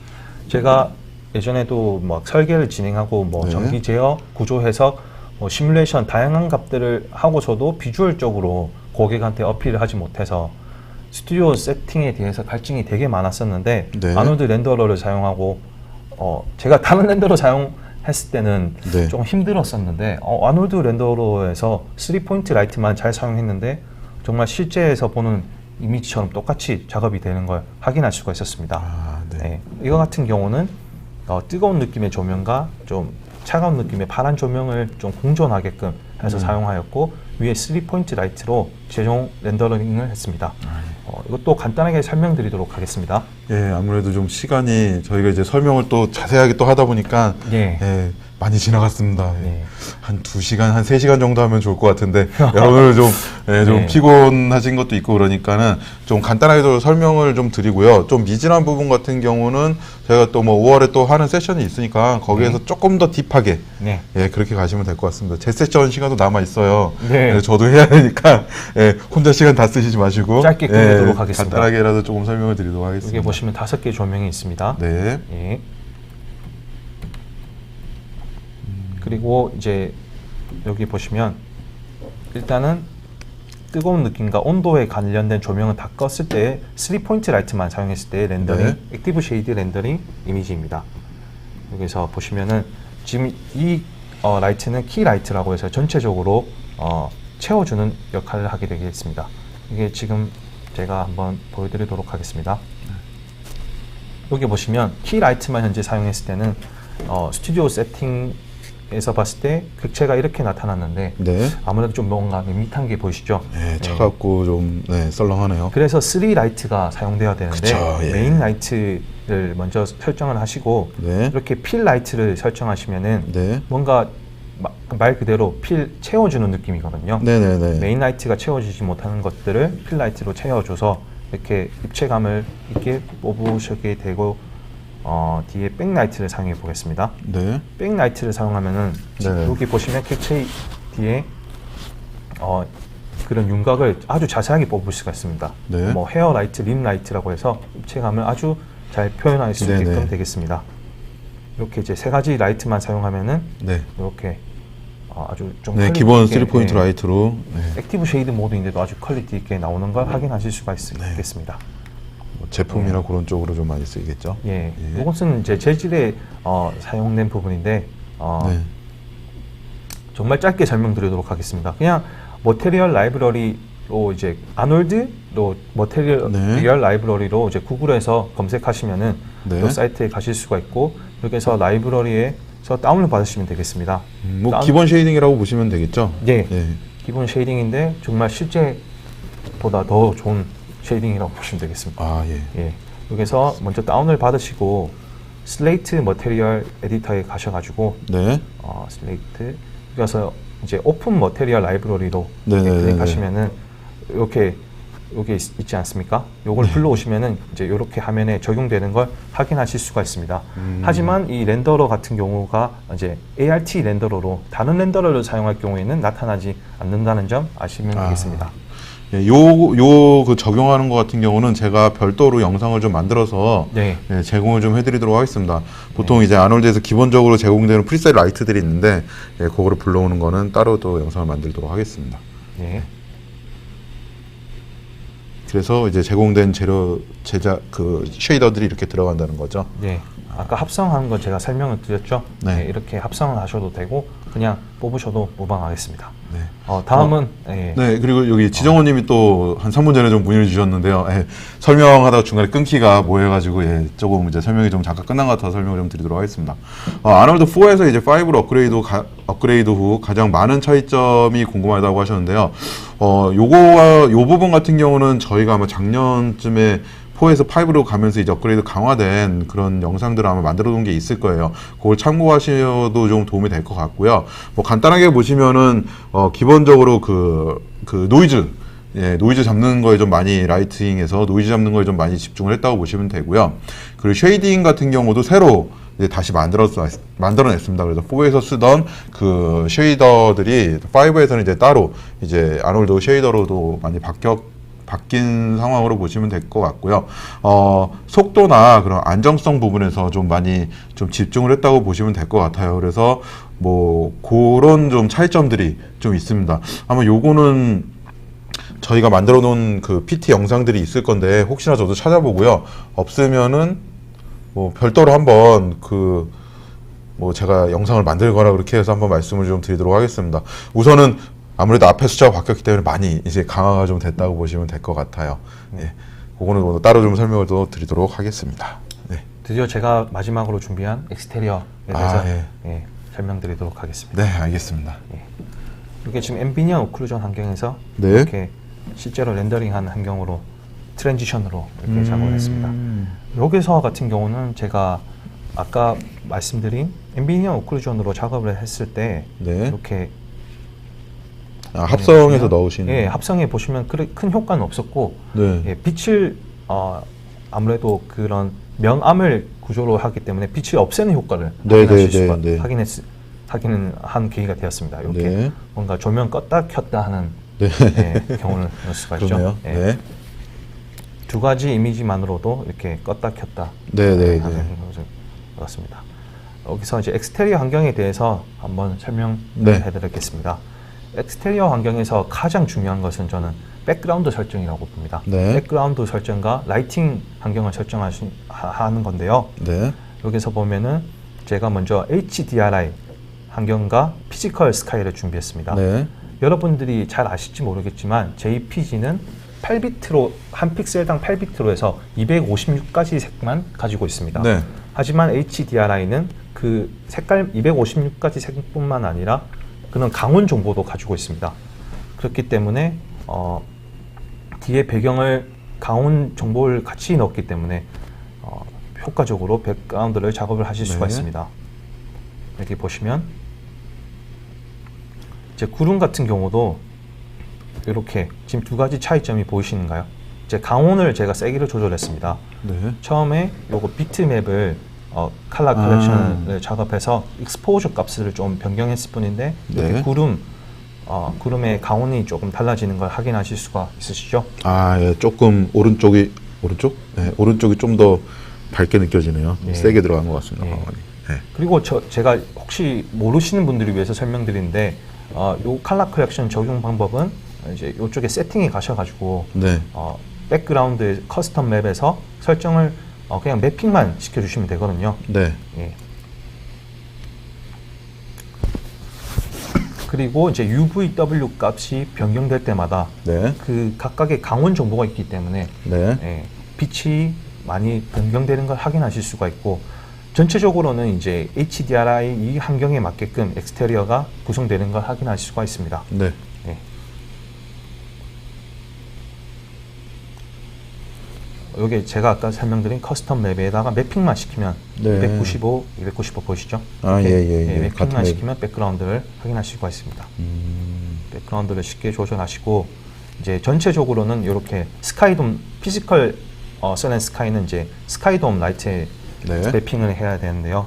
제가 예전에도 막 설계를 진행하고 뭐 네. 전기 제어, 구조 해석, 시뮬레이션 다양한 값들을 하고서도 비주얼적으로 고객한테 어필을 하지 못해서 스튜디오 세팅에 대해서 갈증이 되게 많았었는데 네. 아놀드 렌더러를 사용하고 제가 다른 렌더러 사용했을 때는 네. 좀 힘들었었는데 아놀드 렌더러에서 3포인트 라이트만 잘 사용했는데 정말 실제에서 보는 이미지처럼 똑같이 작업이 되는 걸 확인할 수가 있었습니다. 네. 이거 같은 경우는 뜨거운 느낌의 조명과 좀 차가운 느낌의 파란 조명을 좀 공존하게끔 해서 사용하였고 위에 3포인트 라이트로 최종 렌더링을 했습니다. 이것도 간단하게 설명드리도록 하겠습니다. 예, 아무래도 좀 시간이 저희가 이제 설명을 또 자세하게 또 하다 보니까 많이 지나갔습니다. 네. 한 2시간, 한 3시간 정도 하면 좋을 것 같은데 여러분들 좀 네. 피곤하신 것도 있고 그러니까는 좀 간단하게도 설명을 좀 드리고요. 좀 미진한 부분 같은 경우는 제가 또 뭐 5월에 또 하는 세션이 있으니까 거기에서 조금 더 딥하게 그렇게 가시면 될 것 같습니다. 제 세션 시간도 남아 있어요. 저도 해야 되니까 혼자 시간 다 쓰시지 마시고 짧게 끝내도록 하겠습니다. 간단하게라도 조금 설명을 드리도록 하겠습니다. 여기 보시면 5개 조명이 있습니다. 네. 예. 그리고 이제 여기 보시면 일단은 뜨거운 느낌과 온도에 관련된 조명은 다 껐을 때 3포인트 라이트만 사용했을 때 렌더링, 액티브 쉐이드 렌더링 이미지입니다. 여기서 보시면은 지금 이 라이트는 키 라이트라고 해서 전체적으로 채워주는 역할을 하게 되겠습니다. 이게 지금 제가 한번 보여드리도록 하겠습니다. 여기 보시면 키라이트만 현재 사용했을 때는 스튜디오 세팅에서 봤을 때 객체가 이렇게 나타났는데 네. 아무래도 좀 뭔가 밋밋한 게 보이시죠? 네, 차갑고 좀 썰렁하네요. 그래서 3라이트가 사용되어야 되는데 그쵸, 예. 메인 라이트를 먼저 설정을 하시고 네. 이렇게 필 라이트를 설정하시면은 네. 뭔가 말 그대로 필 채워주는 느낌이거든요. 네네네. 메인 라이트가 채워지지 못하는 것들을 필 라이트로 채워줘서 이렇게 입체감을 있게 뽑으시게 되고 뒤에 백라이트를 사용해 보겠습니다. 네. 백라이트를 사용하면은 네. 여기 보시면 객체 뒤에 그런 윤곽을 아주 자세하게 뽑을 수가 있습니다. 네. 뭐 헤어 라이트, 림 라이트라고 해서 입체감을 아주 잘 표현할 수 네네. 있게끔 되겠습니다. 이렇게 이제 세 가지 라이트만 사용하면은 네. 이렇게 아주 좀 네, 퀄리티 기본 있게, 3포인트 라이트로. 네. 액티브 쉐이드 모드인데도 아주 퀄리티 있게 나오는 걸 확인하실 수가 있겠습니다. 뭐 제품이나 그런 쪽으로 좀 많이 쓰이겠죠. 예, 예. 이것은 이제 재질에 사용된 부분인데 네. 정말 짧게 설명드리도록 하겠습니다. 그냥 머테리얼 라이브러리로 이제 아놀드로 머테리얼 네. 라이브러리로 이제 구글에서 검색하시면은 네. 이 사이트에 가실 수가 있고 여기서 라이브러리에서 다운을 받으시면 되겠습니다. 뭐 다운- 기본 쉐이딩이라고 보시면 되겠죠. 예, 예. 기본 쉐이딩인데 정말 실제보다 더 좋은 쉐이딩이라고 보시면 되겠습니다. 아, 예. 예, 여기서 먼저 다운을 받으시고 슬레이트 머테리얼 에디터에 가셔가지고 네. 슬레이트 여기서 이제 오픈 머테리얼 라이브러리로 네네네네. 클릭하시면은 이렇게 여기 있지 않습니까? 요걸 불러오시면은 이제 이렇게 화면에 적용되는 걸 확인하실 수가 있습니다. 하지만 이 렌더러 같은 경우가 이제 ART 렌더러로 다른 렌더러를 사용할 경우에는 나타나지 않는다는 점 아시면 되겠습니다. 예, 그 적용하는 것 같은 경우는 제가 별도로 영상을 좀 만들어서 네. 예, 제공을 좀 해드리도록 하겠습니다. 보통 이제 아놀드에서 기본적으로 제공되는 프리셋 라이트들이 있는데, 예, 그거를 불러오는 거는 따로 또 영상을 만들도록 하겠습니다. 네. 그래서 이제 제공된 제작 그 쉐이더들이 이렇게 들어간다는 거죠. 네. 아까 합성하는 건 제가 설명을 드렸죠. 네. 네, 이렇게 합성을 하셔도 되고 그냥 뽑으셔도 무방하겠습니다. 네. 다음은 예. 네, 그리고 여기 지정호님이 또 한 3분 전에 좀 문의를 주셨는데요. 예, 설명하다가 중간에 끊기가 뭐 해가지고, 예, 조금 이제 설명이 좀 잠깐 끝난 것 같아서 설명을 좀 드리도록 하겠습니다. 아놀드 4에서 이제 5로 업그레이드 후 가장 많은 차이점이 궁금하다고 하셨는데요. 요 부분 같은 경우는 저희가 아마 작년쯤에 4에서 5로 가면서 이제 업그레이드 강화된 그런 영상들을 아마 만들어 놓은 게 있을 거예요. 그걸 참고하셔도 좀 도움이 될 것 같고요. 뭐 간단하게 보시면은, 기본적으로 그 노이즈, 예, 노이즈 잡는 거에 좀 많이 라이팅해서 노이즈 잡는 거에 좀 많이 집중을 했다고 보시면 되고요. 그리고 쉐이딩 같은 경우도 새로 이제 다시 만들어냈습니다. 그래서 4에서 쓰던 그 쉐이더들이 5에서는 이제 따로 이제 아놀드 쉐이더로도 많이 바뀐 상황으로 보시면 될 것 같고요. 속도나 그런 안정성 부분에서 좀 많이 좀 집중을 했다고 보시면 될 것 같아요. 그래서 뭐 그런 좀 차이점들이 좀 있습니다. 아마 요거는 저희가 만들어 놓은 그 PT 영상들이 있을 건데 혹시나 저도 찾아보고요. 없으면은 뭐 별도로 한번 뭐 제가 영상을 만들거나 그렇게 해서 한번 말씀을 좀 드리도록 하겠습니다. 우선은 아무래도 앞에 숫자가 바뀌었기 때문에 많이 이제 강화가 좀 됐다고 보시면 될 것 같아요. 예. 그거는 뭐 따로 좀 설명을 또 드리도록 하겠습니다. 네. 드디어 제가 마지막으로 준비한 엑스테리어에 대해서 예, 설명드리도록 하겠습니다. 네, 알겠습니다. 이게 지금 앰비니언 오클루전 환경에서 네. 이렇게 실제로 렌더링한 환경으로 트랜지션으로 이렇게 작업을 했습니다. 여기서 같은 경우는 제가 아까 말씀드린 앰비니언 오클루전으로 작업을 했을 때 네. 이렇게 합성해서 넣으신. 예, 합성해 보시면 큰 효과는 없었고 네. 예, 빛을 아무래도 그런 명암을 구조로 하기 때문에 빛을 없애는 효과를 확인하실 수가 확인은 한 계기가 되었습니다. 이렇게 네. 뭔가 조명 껐다 켰다 하는 네. 예, 경우를 볼 수가 있죠. 그러네요. 예. 네. 두 가지 이미지만으로도 이렇게 껐다 켰다 네. 하는 것을 봤습니다. 여기서 이제 엑스테리어 환경에 대해서 한번 설명해 드리겠습니다. 엑스테리어 환경에서 가장 중요한 것은 저는 백그라운드 설정이라고 봅니다. 네. 백그라운드 설정과 라이팅 환경을 설정하는 건데요. 네. 여기서 보면은 제가 먼저 HDRI 환경과 피지컬 스카이를 준비했습니다. 네. 여러분들이 잘 아실지 모르겠지만 JPG는 8비트로 한 픽셀당 8비트로 해서 256가지 색만 가지고 있습니다. 네. 하지만 HDRI는 그 색깔 256가지 색뿐만 아니라 그런 강원 정보도 가지고 있습니다. 그렇기 때문에 뒤에 배경을 강원 정보를 같이 넣었기 때문에 효과적으로 백그라운드를 작업을 하실 수가 네. 있습니다. 여기 보시면 이제 구름 같은 경우도 이렇게 지금 두 가지 차이점이 보이시는가요? 이제 강온을 제가 세기를 조절했습니다. 네. 처음에 요거 비트맵을 컬러 컬렉션을 작업해서 익스포저 값을 좀 변경했을 뿐인데 이렇게 네. 구름의 강온이 조금 달라지는 걸 확인하실 수가 있으시죠? 아, 예, 조금 오른쪽? 네, 오른쪽이 좀 더 밝게 느껴지네요. 네. 세게 들어간 것 같습니다. 네. 강원이. 네. 그리고 제가 혹시 모르시는 분들을 위해서 설명드리는데 요 컬러 컬렉션 적용 방법은 이제 이쪽에 세팅에 가셔가지고 네. 백그라운드 커스텀 맵에서 설정을 그냥 매핑만 시켜주시면 되거든요. 네. 예. 그리고 이제 UVW 값이 변경될 때마다 네. 그 각각의 강원 정보가 있기 때문에 네. 예, 빛이 많이 변경되는 걸 확인하실 수가 있고 전체적으로는 이제 HDRI 이 환경에 맞게끔 엑스테리어가 구성되는 걸 확인하실 수가 있습니다. 네. 예. 여기 제가 아까 설명드린 커스텀 맵에다가 매핑만 시키면 네. 295 보이시죠? 아, 이렇게, 예. 같은 매핑만 맵. 시키면 백그라운드를 확인하실 수가 있습니다. 백그라운드를 쉽게 조절하시고 이제 전체적으로는 이렇게 스카이돔 피지컬 선앤 스카이는 이제 스카이돔 라이트에 네. 매핑을 해야 되는데요.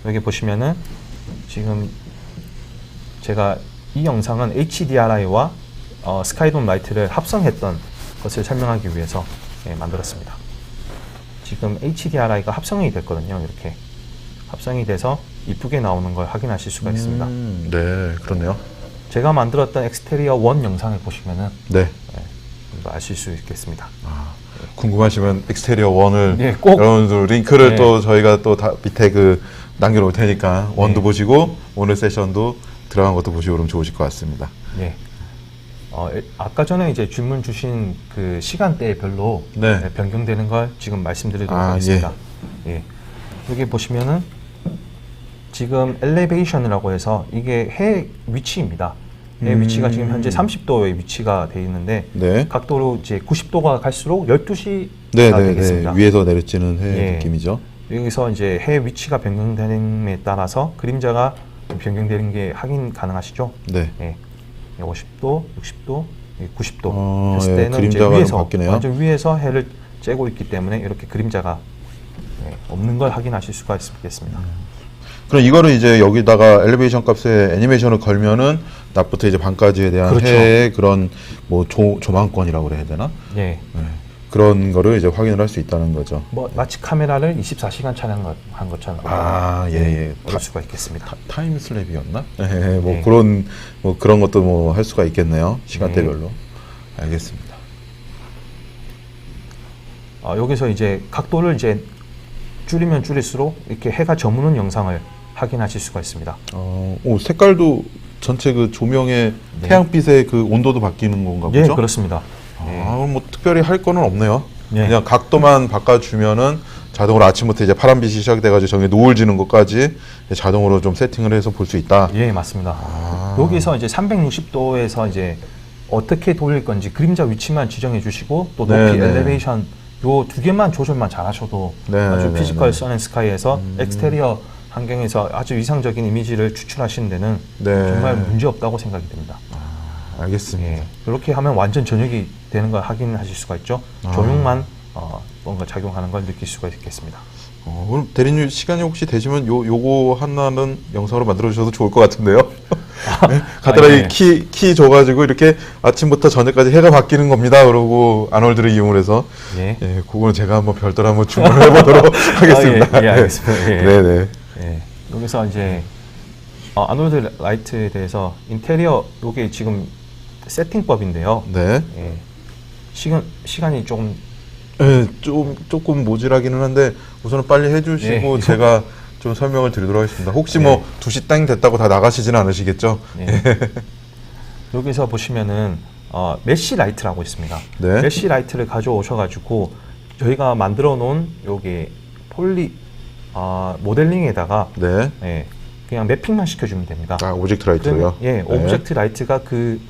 여기 보시면은 지금 제가 이 영상은 HDRI와 스카이돔 라이트를 합성했던 것을 설명하기 위해서 만들었습니다. 지금 HDRI가 합성이 됐거든요. 이렇게 합성이 돼서 이쁘게 나오는 걸 확인하실 수가 있습니다. 네, 그렇네요. 제가 만들었던 엑스테리어 1 영상을 보시면은 네. 아실 수 있겠습니다. 궁금하시면 엑스테리어 1을 네, 꼭. 여러분들 링크를 네. 또 저희가 또 밑에 남겨놓을 테니까 원도 네. 보시고 오늘 세션도 들어간 것도 보시고 그러면 좋으실 것 같습니다. 예. 아까 전에 이제 질문 주신 그 시간대별로 네. 변경되는 걸 지금 말씀드리도록 아, 하겠습니다. 예. 여기 보시면은 지금 엘리베이션이라고 해서 이게 해 위치입니다. 해 위치가 지금 현재 30도의 위치가 되어 있는데 네. 각도로 이제 90도가 갈수록 12시가 네, 되겠습니다. 위에서 내려지는 해 예. 느낌이죠. 여기서 이제 해 위치가 변경되는에 따라서 그림자가 변경되는 게 확인 가능하시죠? 네. 예. 50도, 60도, 90도 했을 예, 때는 이제 그림자가 위에서 바뀌네요. 완전 위에서 해를 쬐고 있기 때문에 이렇게 그림자가 없는 걸 확인하실 수가 있겠습니다. 그럼 이거를 이제 여기다가 엘리베이션 값에 애니메이션을 걸면은 낮부터 이제 밤까지에 대한 그렇죠. 해의 그런 뭐 조망권이라고 그래야 되나? 예. 그런 거를 이제 확인을 할 수 있다는 거죠. 뭐 마치 카메라를 24시간 촬영한 것처럼 아, 예. 볼 수가 있겠습니다. 타임슬랩이었나? 네. 그런 것도 뭐 할 수가 있겠네요. 시간대별로. 알겠습니다. 여기서 이제 각도를 이제 줄이면 줄일수록 이렇게 해가 저무는 영상을 확인하실 수가 있습니다. 색깔도 전체 그 조명의 네. 태양빛의 그 온도도 바뀌는 건가 예, 보죠? 그렇습니다. 그럼 뭐 특별히 할 거는 없네요. 예. 그냥 각도만 바꿔주면은 자동으로 아침부터 이제 파란빛이 시작돼가지고 저기 노을 지는 것까지 자동으로 좀 세팅을 해서 볼 수 있다. 예, 맞습니다. 여기서 이제 360도에서 이제 어떻게 돌릴 건지 그림자 위치만 지정해 주시고 또 높이 네, 네. 엘리베이션 요 두 개만 조절만 잘 하셔도 네, 아주 네, 피지컬 네. 선 앤 스카이에서 엑스테리어 환경에서 아주 이상적인 이미지를 추출하시는 데는 네. 정말 문제 없다고 생각이 됩니다. 알겠습니다. 예, 이렇게 하면 완전 전역이 되는 걸 확인하실 수가 있죠. 조명만 뭔가 작용하는 걸 느낄 수가 있겠습니다. 그럼 대리님 시간이 혹시 되시면 요거 하나는 영상으로 만들어 주셔도 좋을 것 같은데요. 간단하게 예. 키 줘가지고 이렇게 아침부터 저녁까지 해가 바뀌는 겁니다. 그러고 아놀드를 이용을 해서 예. 그거는 제가 한번 별도로 한번 주문을 해보도록 하겠습니다. 예, 알겠습니다. 예. 네네. 예. 여기서 이제 아놀드 라이트에 대해서 인테리어 요게 지금 세팅법인데요. 네. 예. 시간이 조금 네, 조금 모질하기는 한데 우선은 빨리 해주시고 예. 제가 좀 설명을 드리도록 하겠습니다. 혹시 예. 뭐 2시 땡 됐다고 다 나가시지는 않으시겠죠? 예. 여기서 보시면은 메쉬 라이트라고 있습니다. 네. 메쉬 라이트를 가져오셔가지고 저희가 만들어 놓은 여기 폴리 모델링에다가 네. 예, 그냥 매핑만 시켜주면 됩니다. 아, 오브젝트 라이트로요? 예, 네. 오브젝트 라이트가 그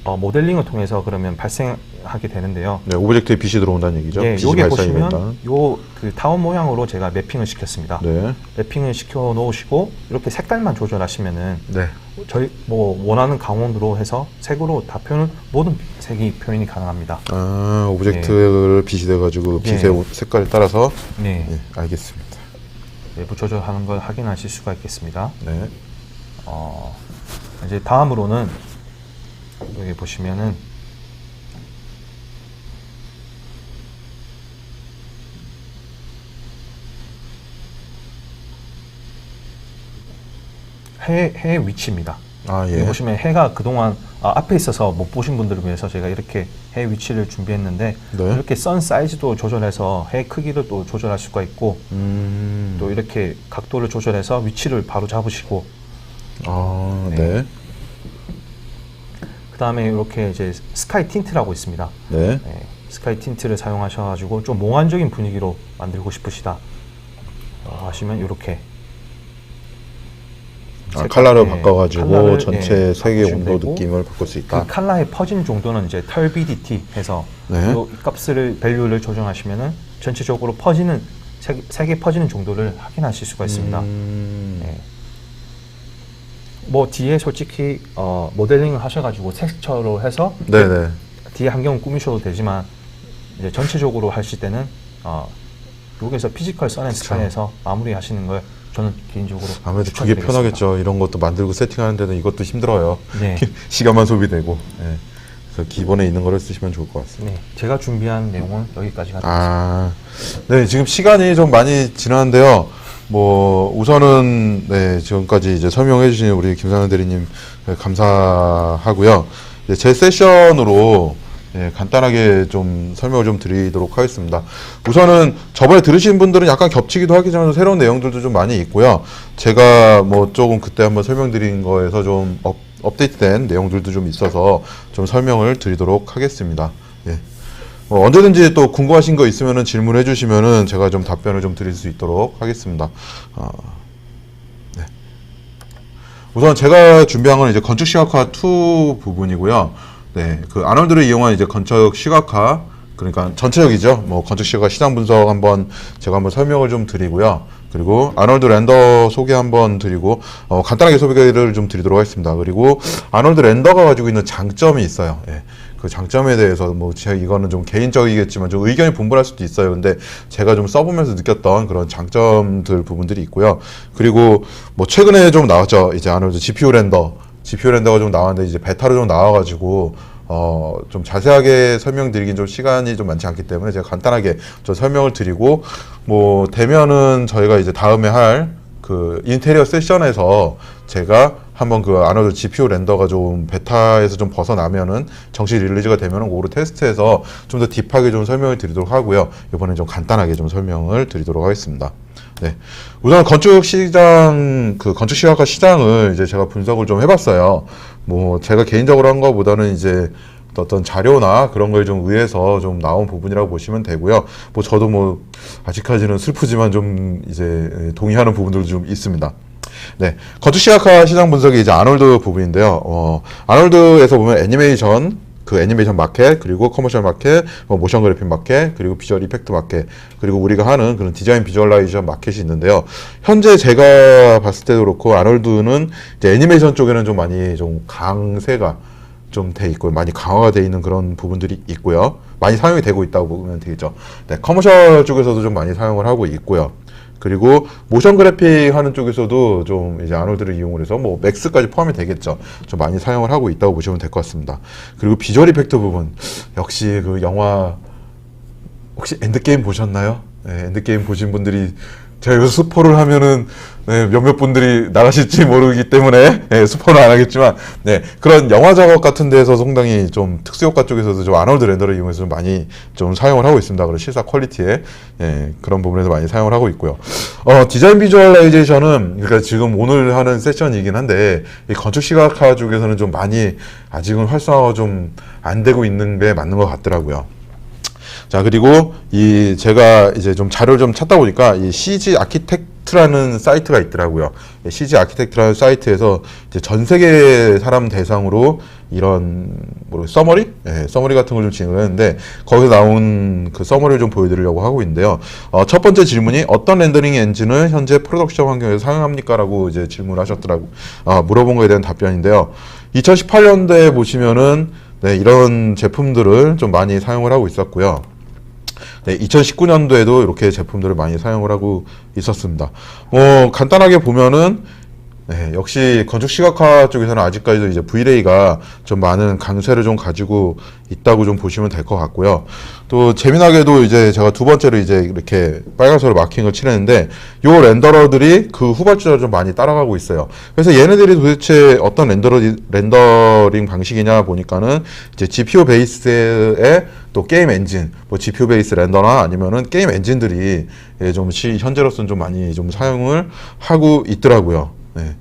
모델링을 통해서 그러면 발생하게 되는데요. 네, 오브젝트에 빛이 들어온다는 얘기죠. 예, 빛이 여기 발산이 보시면 된다. 요 그 타원 모양으로 제가 매핑을 시켰습니다. 네. 매핑을 시켜 놓으시고 이렇게 색깔만 조절하시면은 네. 저희 뭐 원하는 강원으로 해서 색으로 다 표현 모든 색이 표현이 가능합니다. 아, 오브젝트를 빛이 돼가지고 빛의 예. 색깔에 따라서 네, 예, 알겠습니다. 내부 조절하는 걸 확인하실 수가 있겠습니다. 네. 이제 다음으로는 여기 보시면은 해 위치입니다. 아, 여기 예. 보시면 해가 그동안 앞에 있어서 못 보신 분들을 위해서 제가 이렇게 해 위치를 준비했는데 네. 이렇게 선 사이즈도 조절해서 해 크기를 또 조절할 수가 있고 또 네. 이렇게 각도를 조절해서 위치를 바로 잡으시고 아, 네. 네. 그 다음에 이렇게 이제 스카이 틴트라고 있습니다. 네. 네, 스카이 틴트를 사용하셔가지고 좀 몽환적인 분위기로 만들고 싶으시다 하시면 이렇게 컬러를 네, 바꿔가지고 컬러를, 전체 예, 색의 바꾸시면 온도 되고, 느낌을 바꿀 수 있다. 그 컬러의 퍼진 정도는 이제 털비디티 해서 네. 이 값을 밸류를 조정하시면은 전체적으로 퍼지는 색이 퍼지는 정도를 확인하실 수가 있습니다. 네. 뭐 뒤에 솔직히 모델링을 하셔가지고 텍스처로 해서 네네. 뒤에 환경을 꾸미셔도 되지만 이제 전체적으로 하실 때는 여기서 피지컬 선 스카이에서 마무리하시는 걸 저는 개인적으로 아무래도 그게 추천드리겠습니다. 편하겠죠. 이런 것도 만들고 세팅하는 데는 이것도 힘들어요. 네. 시간만 소비되고. 네. 그래서 기본에 있는 거를 쓰시면 좋을 것 같습니다. 네, 제가 준비한 내용은 여기까지가 되겠습니다. 아, 네, 지금 시간이 좀 많이 지났는데요. 뭐, 우선은, 네, 지금까지 이제 설명해주신 우리 김상현 대리님 감사하고요. 이제 제 세션으로 예, 간단하게 좀 설명을 좀 드리도록 하겠습니다. 우선은 저번에 들으신 분들은 약간 겹치기도 하겠지만 새로운 내용들도 좀 많이 있고요. 제가 뭐 조금 그때 한번 설명드린 거에서 좀 업데이트된 내용들도 좀 있어서 좀 설명을 드리도록 하겠습니다. 예. 언제든지 또 궁금하신 거 있으면은 질문해 주시면은 제가 좀 답변을 좀 드릴 수 있도록 하겠습니다. 네. 우선 제가 준비한 건 이제 건축 시각화 2 부분이고요. 네, 그 아놀드를 이용한 이제 건축 시각화, 그러니까 전체적이죠. 뭐 건축 시각화 시장 분석 제가 한번 설명을 좀 드리고요. 그리고 아놀드 렌더 소개 한번 드리고 간단하게 소개를 좀 드리도록 하겠습니다. 그리고 아놀드 렌더가 가지고 있는 장점이 있어요. 예. 그 장점에 대해서 뭐 제가 이거는 좀 개인적이겠지만 좀 의견이 분분할 수도 있어요. 근데 제가 좀 써보면서 느꼈던 그런 장점들 부분들이 있고요. 그리고 뭐 최근에 좀 나왔죠. 이제 아놀드 GPU 렌더가 좀 나왔는데 이제 베타로 좀 나와가지고 좀 자세하게 설명드리긴 좀 시간이 좀 많지 않기 때문에 제가 간단하게 좀 설명을 드리고 뭐 되면은 저희가 이제 다음에 할 그 인테리어 세션에서 제가 한번 그 아놀드 GPU 렌더가 좀 베타에서 좀 벗어나면은 정식 릴리즈가 되면은 그거로 테스트해서 좀 더 딥하게 좀 설명을 드리도록 하고요. 이번엔 좀 간단하게 좀 설명을 드리도록 하겠습니다. 네. 우선 건축 시각화 시장을 이제 제가 분석을 좀 해봤어요. 뭐 제가 개인적으로 한 거보다는 이제 어떤 자료나 그런 걸 좀 의해서 좀 나온 부분이라고 보시면 되고요. 뭐 저도 뭐 아직까지는 슬프지만 좀 이제 동의하는 부분들도 좀 있습니다. 네. 건축 시각화 시장 분석이 이제 아놀드 부분인데요. 아놀드에서 보면 애니메이션 마켓, 그리고 커머셜 마켓, 모션 그래픽 마켓, 그리고 비주얼 이펙트 마켓, 그리고 우리가 하는 그런 디자인 비주얼라이제이션 마켓이 있는데요. 현재 제가 봤을 때도 그렇고, 아놀드는 이제 애니메이션 쪽에는 좀 많이 좀 강세가 좀 돼 있고, 많이 강화가 돼 있는 그런 부분들이 있고요. 많이 사용이 되고 있다고 보면 되겠죠. 네, 커머셜 쪽에서도 좀 많이 사용을 하고 있고요. 그리고 모션 그래픽 하는 쪽에서도 좀 이제 아놀드를 이용을 해서 뭐 맥스까지 포함이 되겠죠. 좀 많이 사용을 하고 있다고 보시면 될 것 같습니다. 그리고 비주얼 이펙트 부분 역시 그 영화 혹시 엔드게임 보셨나요? 네, 엔드게임 보신 분들이 제가 여기서 스포를 하면은 네, 몇몇 분들이 나가실지 모르기 때문에 네, 스포는 안 하겠지만 네, 그런 영화 작업 같은 데서 상당히 좀 특수효과 쪽에서도 좀 아놀드 렌더를 이용해서 좀 많이 좀 사용을 하고 있습니다. 그런 실사 퀄리티에 그런 부분에서 많이 사용을 하고 있고요. 디자인 비주얼라이제이션은 그러니까 지금 오늘 하는 세션이긴 한데 이 건축 시각화 쪽에서는 좀 많이 아직은 활성화가 좀 안 되고 있는 게 맞는 것 같더라고요. 자, 그리고 제가 이제 좀 자료를 좀 찾다 보니까 이 CG 아키텍트라는 사이트가 있더라고요. CG 아키텍트라는 사이트에서 이제 전 세계 사람 대상으로 이런 서머리? 서머리 같은 걸 좀 진행을 했는데 거기서 나온 그 서머리를 좀 보여드리려고 하고 있는데요. 첫 번째 질문이 어떤 렌더링 엔진을 현재 프로덕션 환경에서 사용합니까? 라고 이제 질문을 하셨더라고요. 물어본 거에 대한 답변인데요. 2018년도에 보시면은 네, 이런 제품들을 좀 많이 사용을 하고 있었고요. 네, 2019년도에도 이렇게 제품들을 많이 사용을 하고 있었습니다. 간단하게 보면은 네, 역시 건축 시각화 쪽에서는 아직까지도 이제 V-Ray가 좀 많은 강세를 좀 가지고 있다고 좀 보시면 될 것 같고요. 또 재미나게도 이제 제가 두 번째로 이제 이렇게 빨간색으로 마킹을 칠했는데 요 렌더러들이 그 후발주자를 좀 많이 따라가고 있어요. 그래서 얘네들이 도대체 어떤 렌더링 방식이냐 보니까는 이제 GPU 베이스의 또 게임 엔진, 뭐 GPU 베이스 렌더나 아니면은 게임 엔진들이 좀 현재로서는 좀 많이 좀 사용을 하고 있더라고요. 네.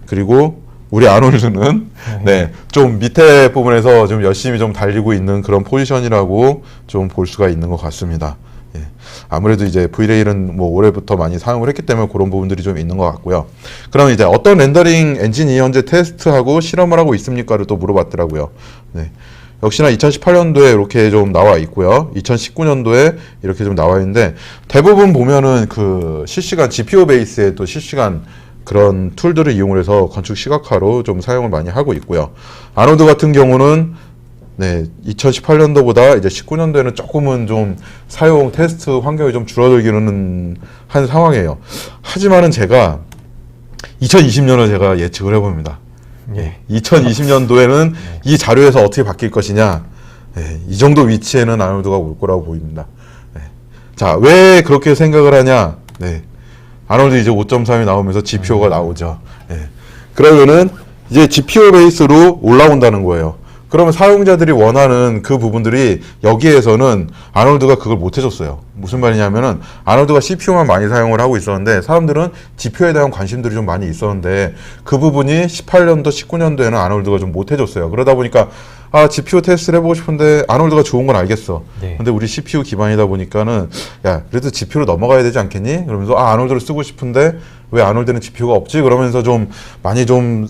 그리고 우리 아놀드는 네, 좀 밑에 부분에서 좀 열심히 좀 달리고 있는 그런 포지션이라고 좀 볼 수가 있는 것 같습니다. 예. 아무래도 이제 V-Ray는 뭐 올해부터 많이 사용을 했기 때문에 그런 부분들이 좀 있는 것 같고요. 그럼 이제 어떤 렌더링 엔진이 현재 테스트하고 실험을 하고 있습니까를 또 물어봤더라고요. 네. 역시나 2018년도에 이렇게 좀 나와 있고요. 2019년도에 이렇게 좀 나와 있는데 대부분 보면은 그 실시간 GPU 베이스의 또 실시간 그런 툴들을 이용을 해서 건축 시각화로 좀 사용을 많이 하고 있고요. 아놀드 같은 경우는 네, 2018년도보다 이제 19년도에는 조금은 좀 사용 테스트 환경이 좀 줄어들기는 한 상황이에요. 하지만은 제가 2020년을 제가 예측을 해봅니다. 예, 2020년도에는 이 자료에서 어떻게 바뀔 것이냐, 이 정도 위치에는 아놀드가 올 거라고 보입니다. 자, 왜 그렇게 생각을 하냐? 네. 아놀드 이제 5.3이 나오면서 GPU가 나오죠. 그러면은 이제 GPU 베이스로 올라온다는 거예요. 그러면 사용자들이 원하는 그 부분들이 여기에서는 아놀드가 그걸 못 해줬어요. 무슨 말이냐면은 아놀드가 CPU만 많이 사용을 하고 있었는데 사람들은 GPU에 대한 관심들이 좀 많이 있었는데 그 부분이 18년도, 19년도에는 아놀드가 좀 못 해줬어요. 그러다 보니까 GPU 테스트를 해보고 싶은데 아놀드가 좋은 건 알겠어. 네. 근데 우리 CPU 기반이다 보니까는 야, 그래도 GPU로 넘어가야 되지 않겠니? 그러면서 아놀드를 쓰고 싶은데 왜 아놀드는 GPU가 없지? 그러면서 좀 많이 좀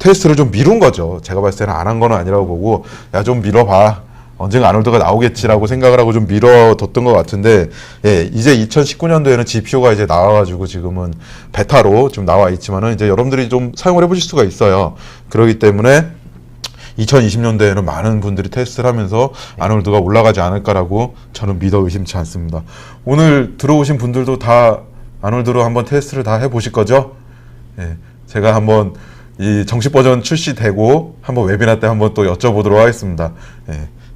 테스트를 좀 미룬 거죠. 제가 봤을 때는 안 한 건 아니라고 보고 야, 좀 미뤄봐. 언젠가 아놀드가 나오겠지라고 생각을 하고 좀 미뤄뒀던 것 같은데 이제 2019년도에는 GPU가 이제 나와가지고 지금은 베타로 좀 나와 있지만은 이제 여러분들이 좀 사용을 해보실 수가 있어요. 그렇기 때문에 2020년도에는 많은 분들이 테스트를 하면서 아놀드가 올라가지 않을까라고 저는 믿어 의심치 않습니다. 오늘 들어오신 분들도 다 아놀드로 한번 테스트를 다 해보실 거죠? 제가 한번 이 정식 버전 출시되고 한번 웨비나 때 한번 또 여쭤보도록 하겠습니다.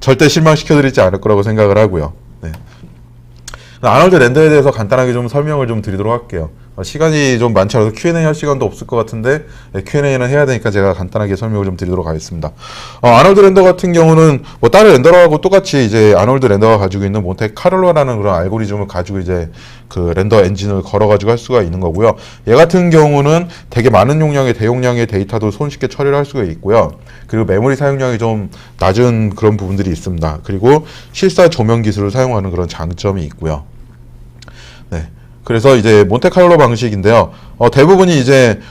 절대 실망시켜드리지 않을 거라고 생각을 하고요. 아놀드 렌더에 대해서 간단하게 좀 설명을 좀 드리도록 할게요. 시간이 좀 많지 않아서 Q&A 할 시간도 없을 것 같은데 Q&A는 해야 되니까 제가 간단하게 설명을 좀 드리도록 하겠습니다. 아놀드 렌더 같은 경우는 뭐 다른 렌더하고 똑같이 이제 아놀드 렌더가 가지고 있는 몬테카를로라는 그런 알고리즘을 가지고 이제 그 렌더 엔진을 걸어가지고 할 수가 있는 거고요. 얘 같은 경우는 되게 많은 용량의 대용량의 데이터도 손쉽게 처리를 할 수가 있고요. 그리고 메모리 사용량이 좀 낮은 그런 부분들이 있습니다. 그리고 실사 조명 기술을 사용하는 그런 장점이 있고요. 네. 그래서 이제 몬테카를로 방식인데요. 대부분이 이제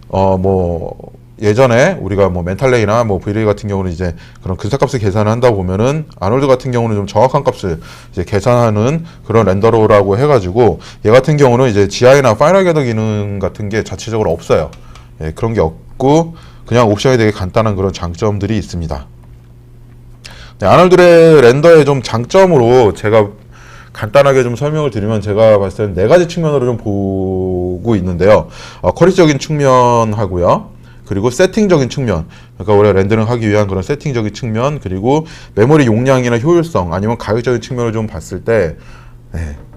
뭐 예전에 우리가 뭐 멘탈레이나 뭐 V-Ray 같은 경우는 이제 그런 근사값을 계산을 한다 보면은 아놀드 같은 경우는 좀 정확한 값을 이제 계산하는 그런 렌더러라고 해가지고 얘 같은 경우는 이제 GI나 파이널 겟더 기능 같은 게 자체적으로 없어요. 그런 게 없고 그냥 옵션이 되게 간단한 그런 장점들이 있습니다. 네, 아놀드의 렌더의 좀 장점으로 제가 간단하게 좀 설명을 드리면 제가 봤을 때는 네 가지 측면으로 좀 보고 있는데요. 퀄리티적인 측면하고요. 그리고 세팅적인 측면, 그러니까 우리가 렌더링 하기 위한 그런 세팅적인 측면, 그리고 메모리 용량이나 효율성, 아니면 가격적인 측면을 좀 봤을 때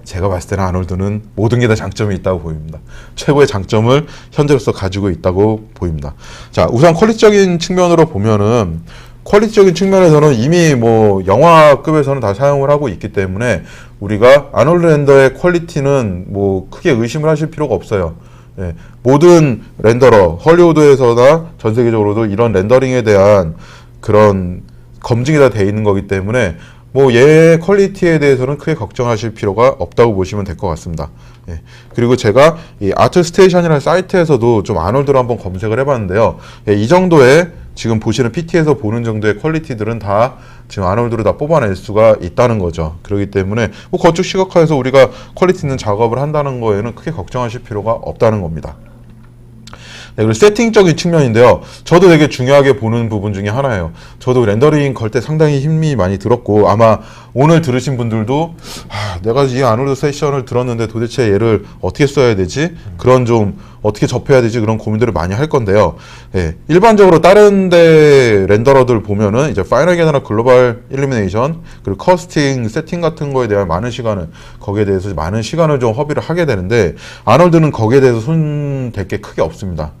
제가 봤을 때는 아놀드는 모든 게 다 장점이 있다고 보입니다. 최고의 장점을 현재로서 가지고 있다고 보입니다. 자, 우선 퀄리티적인 측면으로 보면은 퀄리티적인 측면에서는 이미 뭐 영화급에서는 다 사용을 하고 있기 때문에 우리가 아놀드 렌더의 퀄리티는 뭐 크게 의심을 하실 필요가 없어요. 예, 모든 렌더러, 헐리우드에서나 전 세계적으로도 이런 렌더링에 대한 그런 검증이 다 돼 있는 거기 때문에 뭐 얘의 퀄리티에 대해서는 크게 걱정하실 필요가 없다고 보시면 될 것 같습니다. 예. 그리고 제가 이 아트스테이션이라는 사이트에서도 좀 아놀드를 한번 검색을 해봤는데요. 예, 이 정도의 지금 보시는 PT에서 보는 정도의 퀄리티들은 다 지금 아놀드로 다 뽑아낼 수가 있다는 거죠. 그렇기 때문에 뭐 건축 시각화에서 우리가 퀄리티 있는 작업을 한다는 거에는 크게 걱정하실 필요가 없다는 겁니다. 네, 그리고 세팅적인 측면인데요. 저도 되게 중요하게 보는 부분 중에 하나예요. 저도 렌더링 걸 때 상당히 힘이 많이 들었고 아마 오늘 들으신 분들도 내가 이 아놀드 세션을 들었는데 도대체 얘를 어떻게 써야 되지? 그런 좀 어떻게 접해야 되지? 그런 고민들을 많이 할 건데요. 예, 일반적으로 다른 데 렌더러들 보면은 이제 파이널 게너나 글로벌 일루미네이션 그리고 커스팅 세팅 같은 거에 대한 많은 시간을 거기에 대해서 많은 시간을 좀 허비를 하게 되는데 아놀드는 거기에 대해서 손 댈 게 크게 없습니다.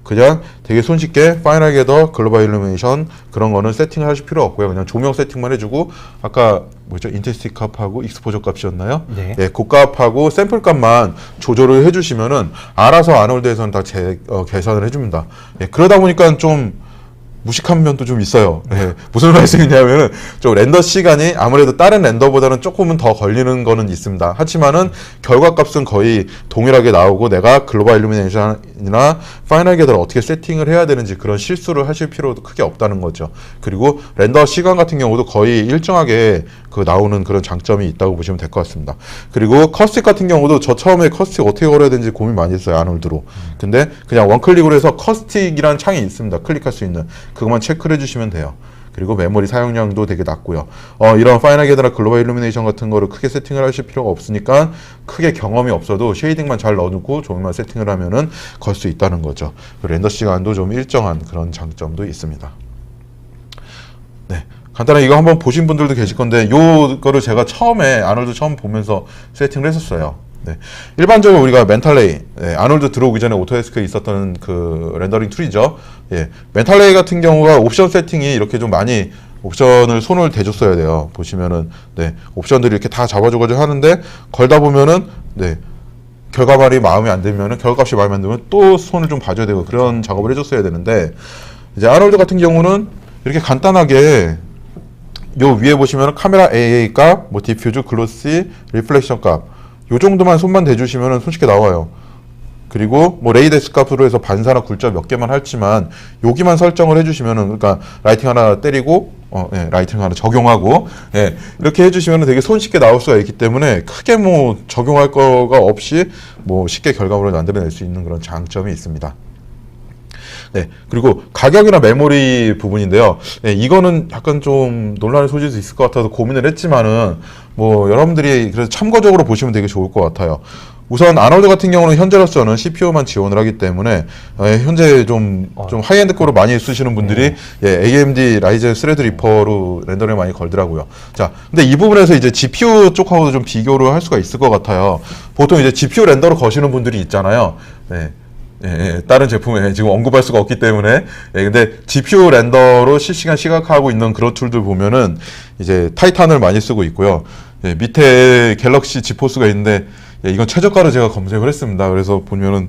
그냥 되게 손쉽게 파이널 게더, 글로벌 일루미네이션 그런 거는 세팅을 하실 필요 없고요. 그냥 조명 세팅만 해주고 아까 뭐죠? 인텐시티 값하고 익스포저 값이었나요? 네. 예, 그 값하고 샘플 값만 조절을 해주시면은 알아서 아놀드에서는 다 계산을 해줍니다. 예, 그러다 보니까 좀 무식한 면도 좀 있어요. 예, 무슨 말씀이냐면은 좀 렌더 시간이 아무래도 다른 렌더보다는 조금은 더 걸리는 거는 있습니다. 하지만은 결과값은 거의 동일하게 나오고 내가 글로벌 일루미네이션이나 파이널 게더를 어떻게 세팅을 해야 되는지 그런 실수를 하실 필요도 크게 없다는 거죠. 그리고 렌더 시간 같은 경우도 거의 일정하게 그 나오는 그런 장점이 있다고 보시면 될 것 같습니다. 그리고 커스틱 같은 경우도 저 처음에 커스틱 어떻게 걸어야 되는지 고민 많이 했어요. 아놀드로. 근데 그냥 원클릭으로 해서 커스틱이라는 창이 있습니다. 클릭할 수 있는. 그것만 체크를 해주시면 돼요. 그리고 메모리 사용량도 되게 낮고요. 이런 파이널 게더나 글로벌 일루미네이션 같은 거를 크게 세팅을 하실 필요가 없으니까 크게 경험이 없어도 쉐이딩만 잘 넣어놓고 조명만 세팅을 하면은 걸 수 있다는 거죠. 렌더 시간도 좀 일정한 그런 장점도 있습니다. 네. 간단하게 이거 한번 보신 분들도 계실 건데 요거를 제가 처음에 아놀드 처음 보면서 세팅을 했었어요. 네. 일반적으로 우리가 멘탈레이, 아놀드 들어오기 전에 오토데스크에 있었던 그 렌더링 툴이죠. 예, 멘탈레이 같은 경우가 옵션 세팅이 이렇게 좀 많이 옵션을 손을 대줬어야 돼요. 보시면은 옵션들이 이렇게 다 잡아줘가지고 하는데 걸다 보면은 결과물이 마음에 안 들면은 결과값이 마음에 안 들면 또 손을 좀 봐줘야 되고 그런 작업을 해줬어야 되는데 이제 아놀드 같은 경우는 이렇게 간단하게 요 위에 보시면은 카메라 AA 값, 뭐 디퓨즈, 글로시, 리플렉션 값 요 정도만 손만 대주시면 손쉽게 나와요. 그리고 뭐 레이데스 값으로 해서 반사나 굴절 몇 개만 할지만 여기만 설정을 해주시면은 그러니까 라이팅 하나 때리고 라이팅 하나 적용하고 이렇게 해주시면은 되게 손쉽게 나올 수가 있기 때문에 크게 뭐 적용할 거가 없이 뭐 쉽게 결과물을 만들어낼 수 있는 그런 장점이 있습니다. 네, 그리고 가격이나 메모리 부분인데요. 이거는 약간 좀 논란의 소지도 있을 것 같아서 고민을 했지만은 뭐 여러분들이 그래서 참고적으로 보시면 되게 좋을 것 같아요. 우선 아놀드 같은 경우는 현재로서는 CPU만 지원을 하기 때문에 현재 좀 하이엔드 거로 많이 쓰시는 분들이 AMD 라이젠 스레드 리퍼로 렌더링 많이 걸더라고요. 자, 근데 이 부분에서 이제 GPU 쪽하고도 좀 비교를 할 수가 있을 것 같아요. 보통 이제 GPU 렌더로 거시는 분들이 있잖아요. 다른 제품에 지금 언급할 수가 없기 때문에 근데 GPU 렌더로 실시간 시각화하고 있는 그런 툴들 보면은 이제 타이탄을 많이 쓰고 있고요. 밑에 갤럭시 지포스가 있는데 이건 최저가로 제가 검색을 했습니다. 그래서 보면은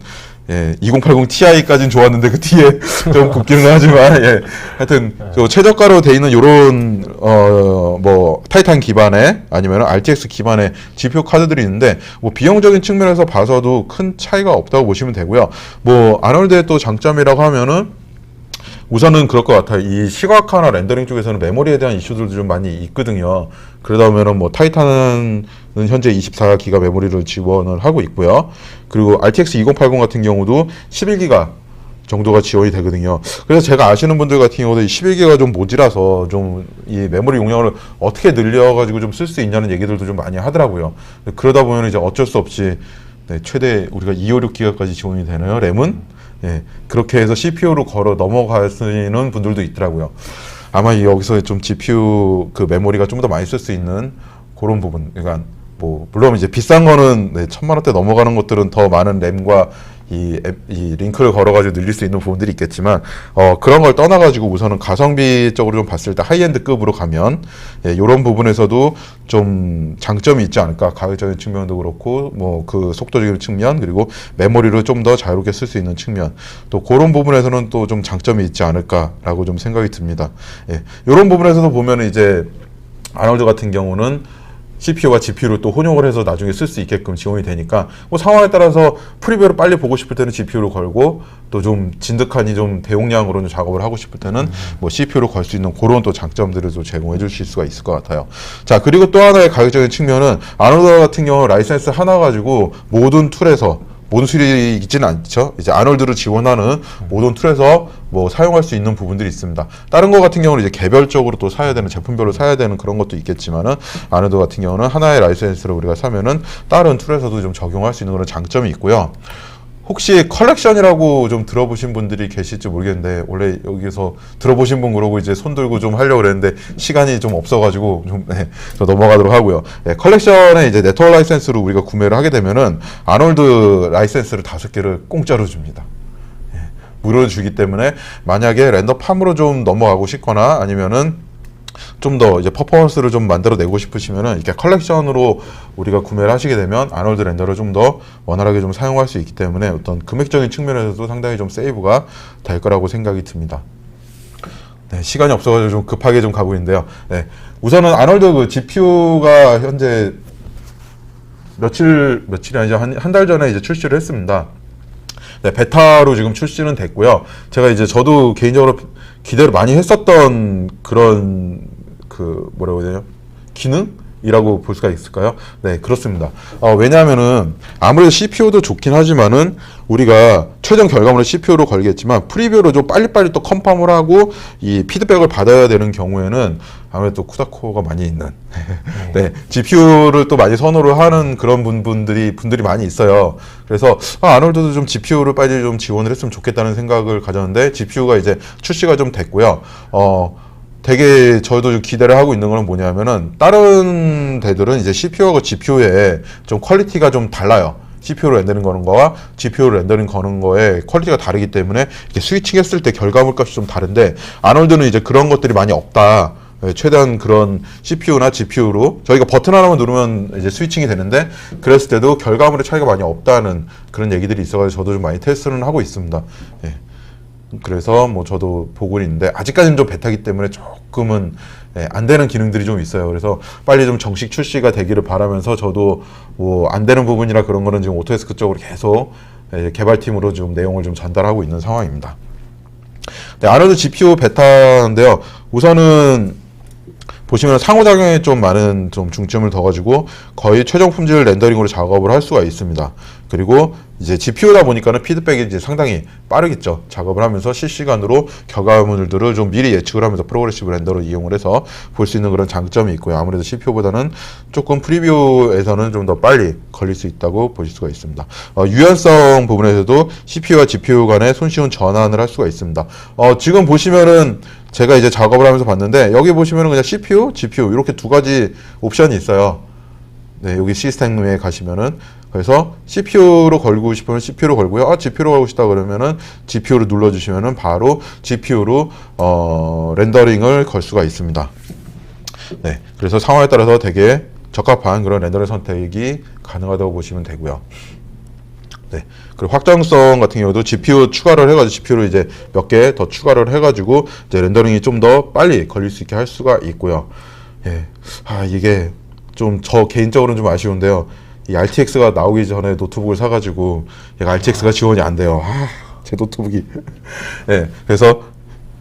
2080 Ti까지는 좋았는데 그 뒤에 좀 굽기는 하지만 하여튼 최저가로 돼 있는 요런 뭐 타이탄 기반의 아니면 RTX 기반의 GPU 카드들이 있는데 뭐 비용적인 측면에서 봐서도 큰 차이가 없다고 보시면 되고요. 뭐 아놀드의 또 장점이라고 하면은 우선은 그럴 것 같아요. 이 시각화나 렌더링 쪽에서는 메모리에 대한 이슈들도 좀 많이 있거든요. 그러다 보면은 뭐 타이탄은 현재 24기가 메모리를 지원을 하고 있고요. 그리고 RTX 2080 같은 경우도 11기가 정도가 지원이 되거든요. 그래서 제가 아시는 분들 같은 경우도 11기가 좀 모자라서 좀 이 메모리 용량을 어떻게 늘려가지고 좀 쓸 수 있냐는 얘기들도 좀 많이 하더라고요. 그러다 보면 이제 어쩔 수 없이 최대 우리가 256기가까지 지원이 되나요? 램은? 그렇게 해서 CPU로 걸어 넘어가시는 분들도 있더라고요. 아마 여기서 좀 GPU 그 메모리가 좀 더 많이 쓸 수 있는 그런 부분, 그러니까 뭐 물론 이제 비싼 거는 네, 1000만 원대 넘어가는 것들은 더 많은 램과 이 링크를 걸어가지고 늘릴 수 있는 부분들이 있겠지만 그런 걸 떠나가지고 우선은 가성비적으로 좀 봤을 때 하이엔드급으로 가면 이런 부분에서도 좀 장점이 있지 않을까. 가격적인 측면도 그렇고 뭐 그 속도적인 측면 그리고 메모리를 좀 더 자유롭게 쓸 수 있는 측면 또 그런 부분에서는 또 좀 장점이 있지 않을까라고 좀 생각이 듭니다. 이런 부분에서도 보면 이제 아놀드 같은 경우는 CPU와 GPU를 또 혼용을 해서 나중에 쓸 수 있게끔 지원이 되니까 뭐 상황에 따라서 프리뷰를 빨리 보고 싶을 때는 GPU를 걸고 또 좀 진득하니 좀 대용량으로 좀 작업을 하고 싶을 때는 뭐 CPU를 걸 수 있는 그런 또 장점들을 좀 제공해 주실 수가 있을 것 같아요. 자, 그리고 또 하나의 가격적인 측면은 아놀드 같은 경우 라이센스 하나 가지고 모든 툴에서 모든 수율이 있지는 않죠. 이제 아놀드를 지원하는 모든 툴에서 뭐 사용할 수 있는 부분들이 있습니다. 다른 거 같은 경우는 이제 개별적으로 또 사야 되는 제품별로 사야 되는 그런 것도 있겠지만은 아놀드 같은 경우는 하나의 라이센스를 우리가 사면은 다른 툴에서도 좀 적용할 수 있는 그런 장점이 있고요. 혹시 컬렉션이라고 좀 들어보신 분들이 계실지 모르겠는데 원래 여기서 들어보신 분 그러고 이제 손 들고 좀 하려고 그랬는데 시간이 좀 없어가지고 좀 넘어가도록 하고요. 컬렉션에 이제 네트워크 라이센스로 우리가 구매를 하게 되면은 아놀드 라이센스를 5개를 공짜로 줍니다. 무료로 주기 때문에 만약에 렌더팜으로 좀 넘어가고 싶거나 아니면은 좀 더 이제 퍼포먼스를 좀 만들어내고 싶으시면은 이렇게 컬렉션으로 우리가 구매를 하시게 되면 아놀드 렌더를 좀 더 원활하게 좀 사용할 수 있기 때문에 어떤 금액적인 측면에서도 상당히 좀 세이브가 될 거라고 생각이 듭니다. 네, 시간이 없어가지고 좀 급하게 좀 가고 있는데요. 네, 우선은 아놀드 그 GPU가 현재 며칠이 아니죠. 한 달 전에 이제 출시를 했습니다. 네, 베타로 지금 출시는 됐고요. 제가 이제 저도 개인적으로 기대를 많이 했었던 그런 그 뭐라고 해야 되냐 기능이라고 볼 수가 있을까요? 네, 그렇습니다. 왜냐하면은 아무래도 CPU도 좋긴 하지만은 우리가 최종 결과물을 CPU로 걸겠지만 프리뷰로 좀 빨리빨리 또 컨펌을 하고 이 피드백을 받아야 되는 경우에는 아무래도 쿠다코어가 많이 있는 네, GPU를 또 많이 선호를 하는 그런 분들이 많이 있어요. 그래서 아놀드도 좀 GPU를 빨리 좀 지원을 했으면 좋겠다는 생각을 가졌는데 GPU가 이제 출시가 좀 됐고요. 되게 저도 좀 기대를 하고 있는 거는 뭐냐면은 다른 데들은 이제 CPU하고 GPU에 좀 퀄리티가 좀 달라요. CPU로 렌더링 거는 거와 GPU로 렌더링 거는 거에 퀄리티가 다르기 때문에 이렇게 스위칭 했을 때 결과물 값이 좀 다른데 아놀드는 이제 그런 것들이 많이 없다. 최대한 그런 CPU나 GPU로 저희가 버튼 하나만 누르면 이제 스위칭이 되는데 그랬을 때도 결과물의 차이가 많이 없다는 그런 얘기들이 있어가지고 저도 좀 많이 테스트는 하고 있습니다. 예. 그래서 뭐 저도 보고 있는데 아직까지는 좀 베타기 때문에 조금은 안 되는 기능들이 좀 있어요. 그래서 빨리 좀 정식 출시가 되기를 바라면서 저도 뭐 안 되는 부분이라 그런 거는 지금 오토데스크 쪽으로 계속 개발팀으로 좀 내용을 좀 전달하고 있는 상황입니다. 네, 아놀드 GPU 베타인데요. 우선은 보시면 상호작용에 좀 많은 좀 중점을 둬가지고 거의 최종 품질 렌더링으로 작업을 할 수가 있습니다. 그리고 이제 GPU다 보니까는 피드백이 이제 상당히 빠르겠죠. 작업을 하면서 실시간으로 결과물들을 좀 미리 예측을 하면서 프로그레시브 렌더를 이용을 해서 볼 수 있는 그런 장점이 있고요. 아무래도 CPU보다는 조금 프리뷰에서는 좀 더 빨리 걸릴 수 있다고 보실 수가 있습니다. 유연성 부분에서도 CPU와 GPU 간의 손쉬운 전환을 할 수가 있습니다. 지금 보시면은 제가 이제 작업을 하면서 봤는데 여기 보시면은 그냥 CPU, GPU 이렇게 두 가지 옵션이 있어요. 네, 여기 시스템에 가시면은 그래서 CPU로 걸고 싶으면 CPU로 걸고요. GPU로 걸고 싶다 그러면은 GPU를 눌러주시면은 바로 GPU로 렌더링을 걸 수가 있습니다. 네, 그래서 상황에 따라서 되게 적합한 그런 렌더링 선택이 가능하다고 보시면 되고요. 네. 그리고 확장성 같은 경우도 GPU 추가를 해가지고 GPU를 이제 몇 개 더 추가를 해가지고 이제 렌더링이 좀 더 빨리 걸릴 수 있게 할 수가 있고요. 예. 이게 좀 저 개인적으로는 좀 아쉬운데요. 이 RTX가 나오기 전에 노트북을 사가지고 얘가 RTX가 지원이 안 돼요. 제 노트북이. 예. 그래서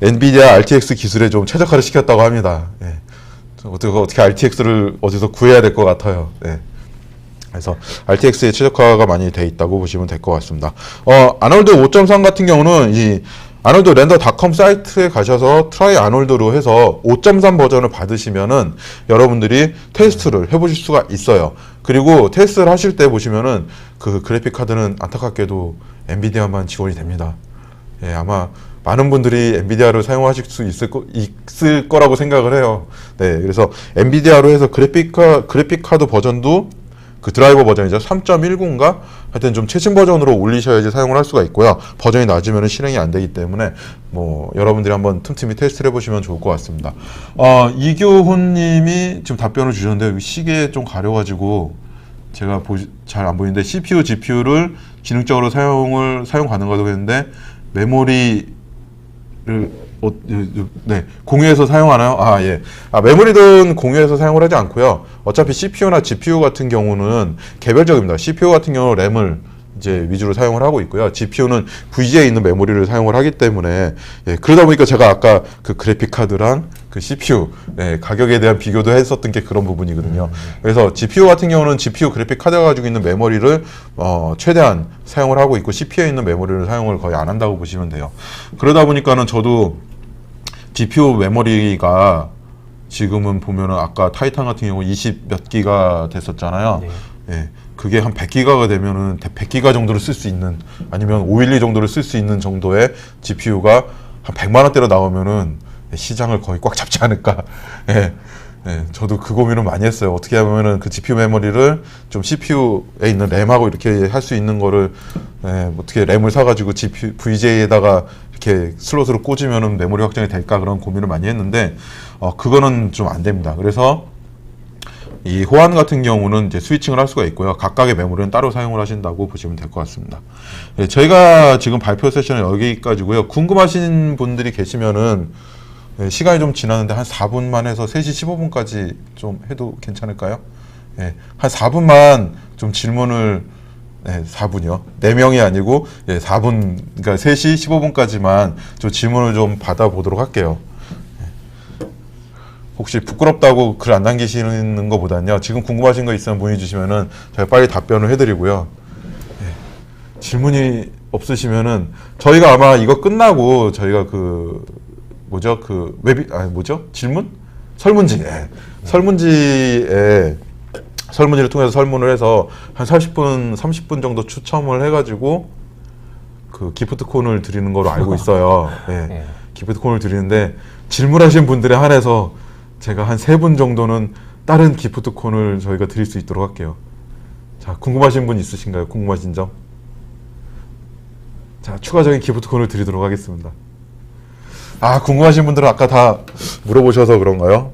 엔비디아 RTX 기술에 좀 최적화를 시켰다고 합니다. 예. 어떻게 RTX를 어디서 구해야 될 것 같아요. 예. 그래서 RTX의 최적화가 많이 돼 있다고 보시면 될 것 같습니다. 아놀드 5.3 같은 경우는 이 아놀드 렌더닷컴 사이트에 가셔서 트라이 아놀드로 해서 5.3 버전을 받으시면은 여러분들이 테스트를 해보실 수가 있어요. 그리고 테스트를 하실 때 보시면은 그 그래픽 카드는 안타깝게도 엔비디아만 지원이 됩니다. 예, 아마 많은 분들이 엔비디아를 사용하실 수 있을 거라고 생각을 해요. 네, 그래서 엔비디아로 해서 그래픽 카드 버전도 그 드라이버 버전이죠. 3.19인가? 하여튼 좀 최신 버전으로 올리셔야지 사용을 할 수가 있고요. 버전이 낮으면 실행이 안 되기 때문에 뭐 여러분들이 한번 틈틈이 테스트를 해보시면 좋을 것 같습니다. 이교훈님이 지금 답변을 주셨는데 여기 시계에 좀 가려가지고 제가 잘 안 보이는데 CPU, GPU를 기능적으로 사용 가능하다고 했는데 메모리를 네, 공유해서 사용하나요? 예. 메모리는 공유해서 사용을 하지 않고요. 어차피 CPU나 GPU 같은 경우는 개별적입니다. CPU 같은 경우는 램을 이제 위주로 사용을 하고 있고요. GPU는 VGA에 있는 메모리를 사용을 하기 때문에 그러다 보니까 제가 아까 그 그래픽 카드랑 그 CPU 가격에 대한 비교도 했었던 게 그런 부분이거든요. 그래서 GPU 같은 경우는 GPU 그래픽 카드가 가지고 있는 메모리를 최대한 사용을 하고 있고 CPU에 있는 메모리를 사용을 거의 안 한다고 보시면 돼요. 그러다 보니까는 저도 GPU 메모리가 지금은 보면은 아까 타이탄 같은 경우 20 몇 기가 됐었잖아요. 네. 그게 한 100기가가 되면은 100기가 정도를 쓸 수 있는, 아니면 512 정도를 쓸 수 있는 정도의 GPU가 한 100만 원대로 나오면은 시장을 거의 꽉 잡지 않을까. 저도 그 고민을 많이 했어요. 어떻게 하면은 그 GPU 메모리를 좀 CPU에 있는 램하고 이렇게 할 수 있는 거를 어떻게 램을 사가지고 GPU VGA에다가 이렇게 슬롯으로 꽂으면은 메모리 확장이 될까, 그런 고민을 많이 했는데 그거는 좀 안 됩니다. 그래서 이 호환 같은 경우는 이제 스위칭을 할 수가 있고요. 각각의 메모리는 따로 사용을 하신다고 보시면 될 것 같습니다. 저희가 지금 발표 세션은 여기까지고요. 궁금하신 분들이 계시면은 시간이 좀 지났는데 한 4분만 해서 3시 15분까지 좀 해도 괜찮을까요? 한 4분만 좀 질문을 4분이요. 4명이 아니고 4분, 그러니까 3시 15분까지만 좀 질문을 좀 받아보도록 할게요. 혹시 부끄럽다고 글 안 남기시는 것보다는요, 지금 궁금하신 거 있으면 문의 주시면은 제가 빨리 답변을 해드리고요. 질문이 없으시면은 저희가 아마 이거 끝나고 저희가 질문? 설문지. 설문지를 통해서 설문을 해서 한 40분, 30분 정도 추첨을 해가지고 그 기프트콘을 드리는 거로 알고 있어요. 기프트콘을 드리는데 질문하신 분들에 한해서 제가 한 3분 정도는 다른 기프트콘을 저희가 드릴 수 있도록 할게요. 자, 궁금하신 분 있으신가요? 궁금하신 점? 자, 추가적인 기프트콘을 드리도록 하겠습니다. 궁금하신 분들은 아까 다 물어보셔서 그런가요?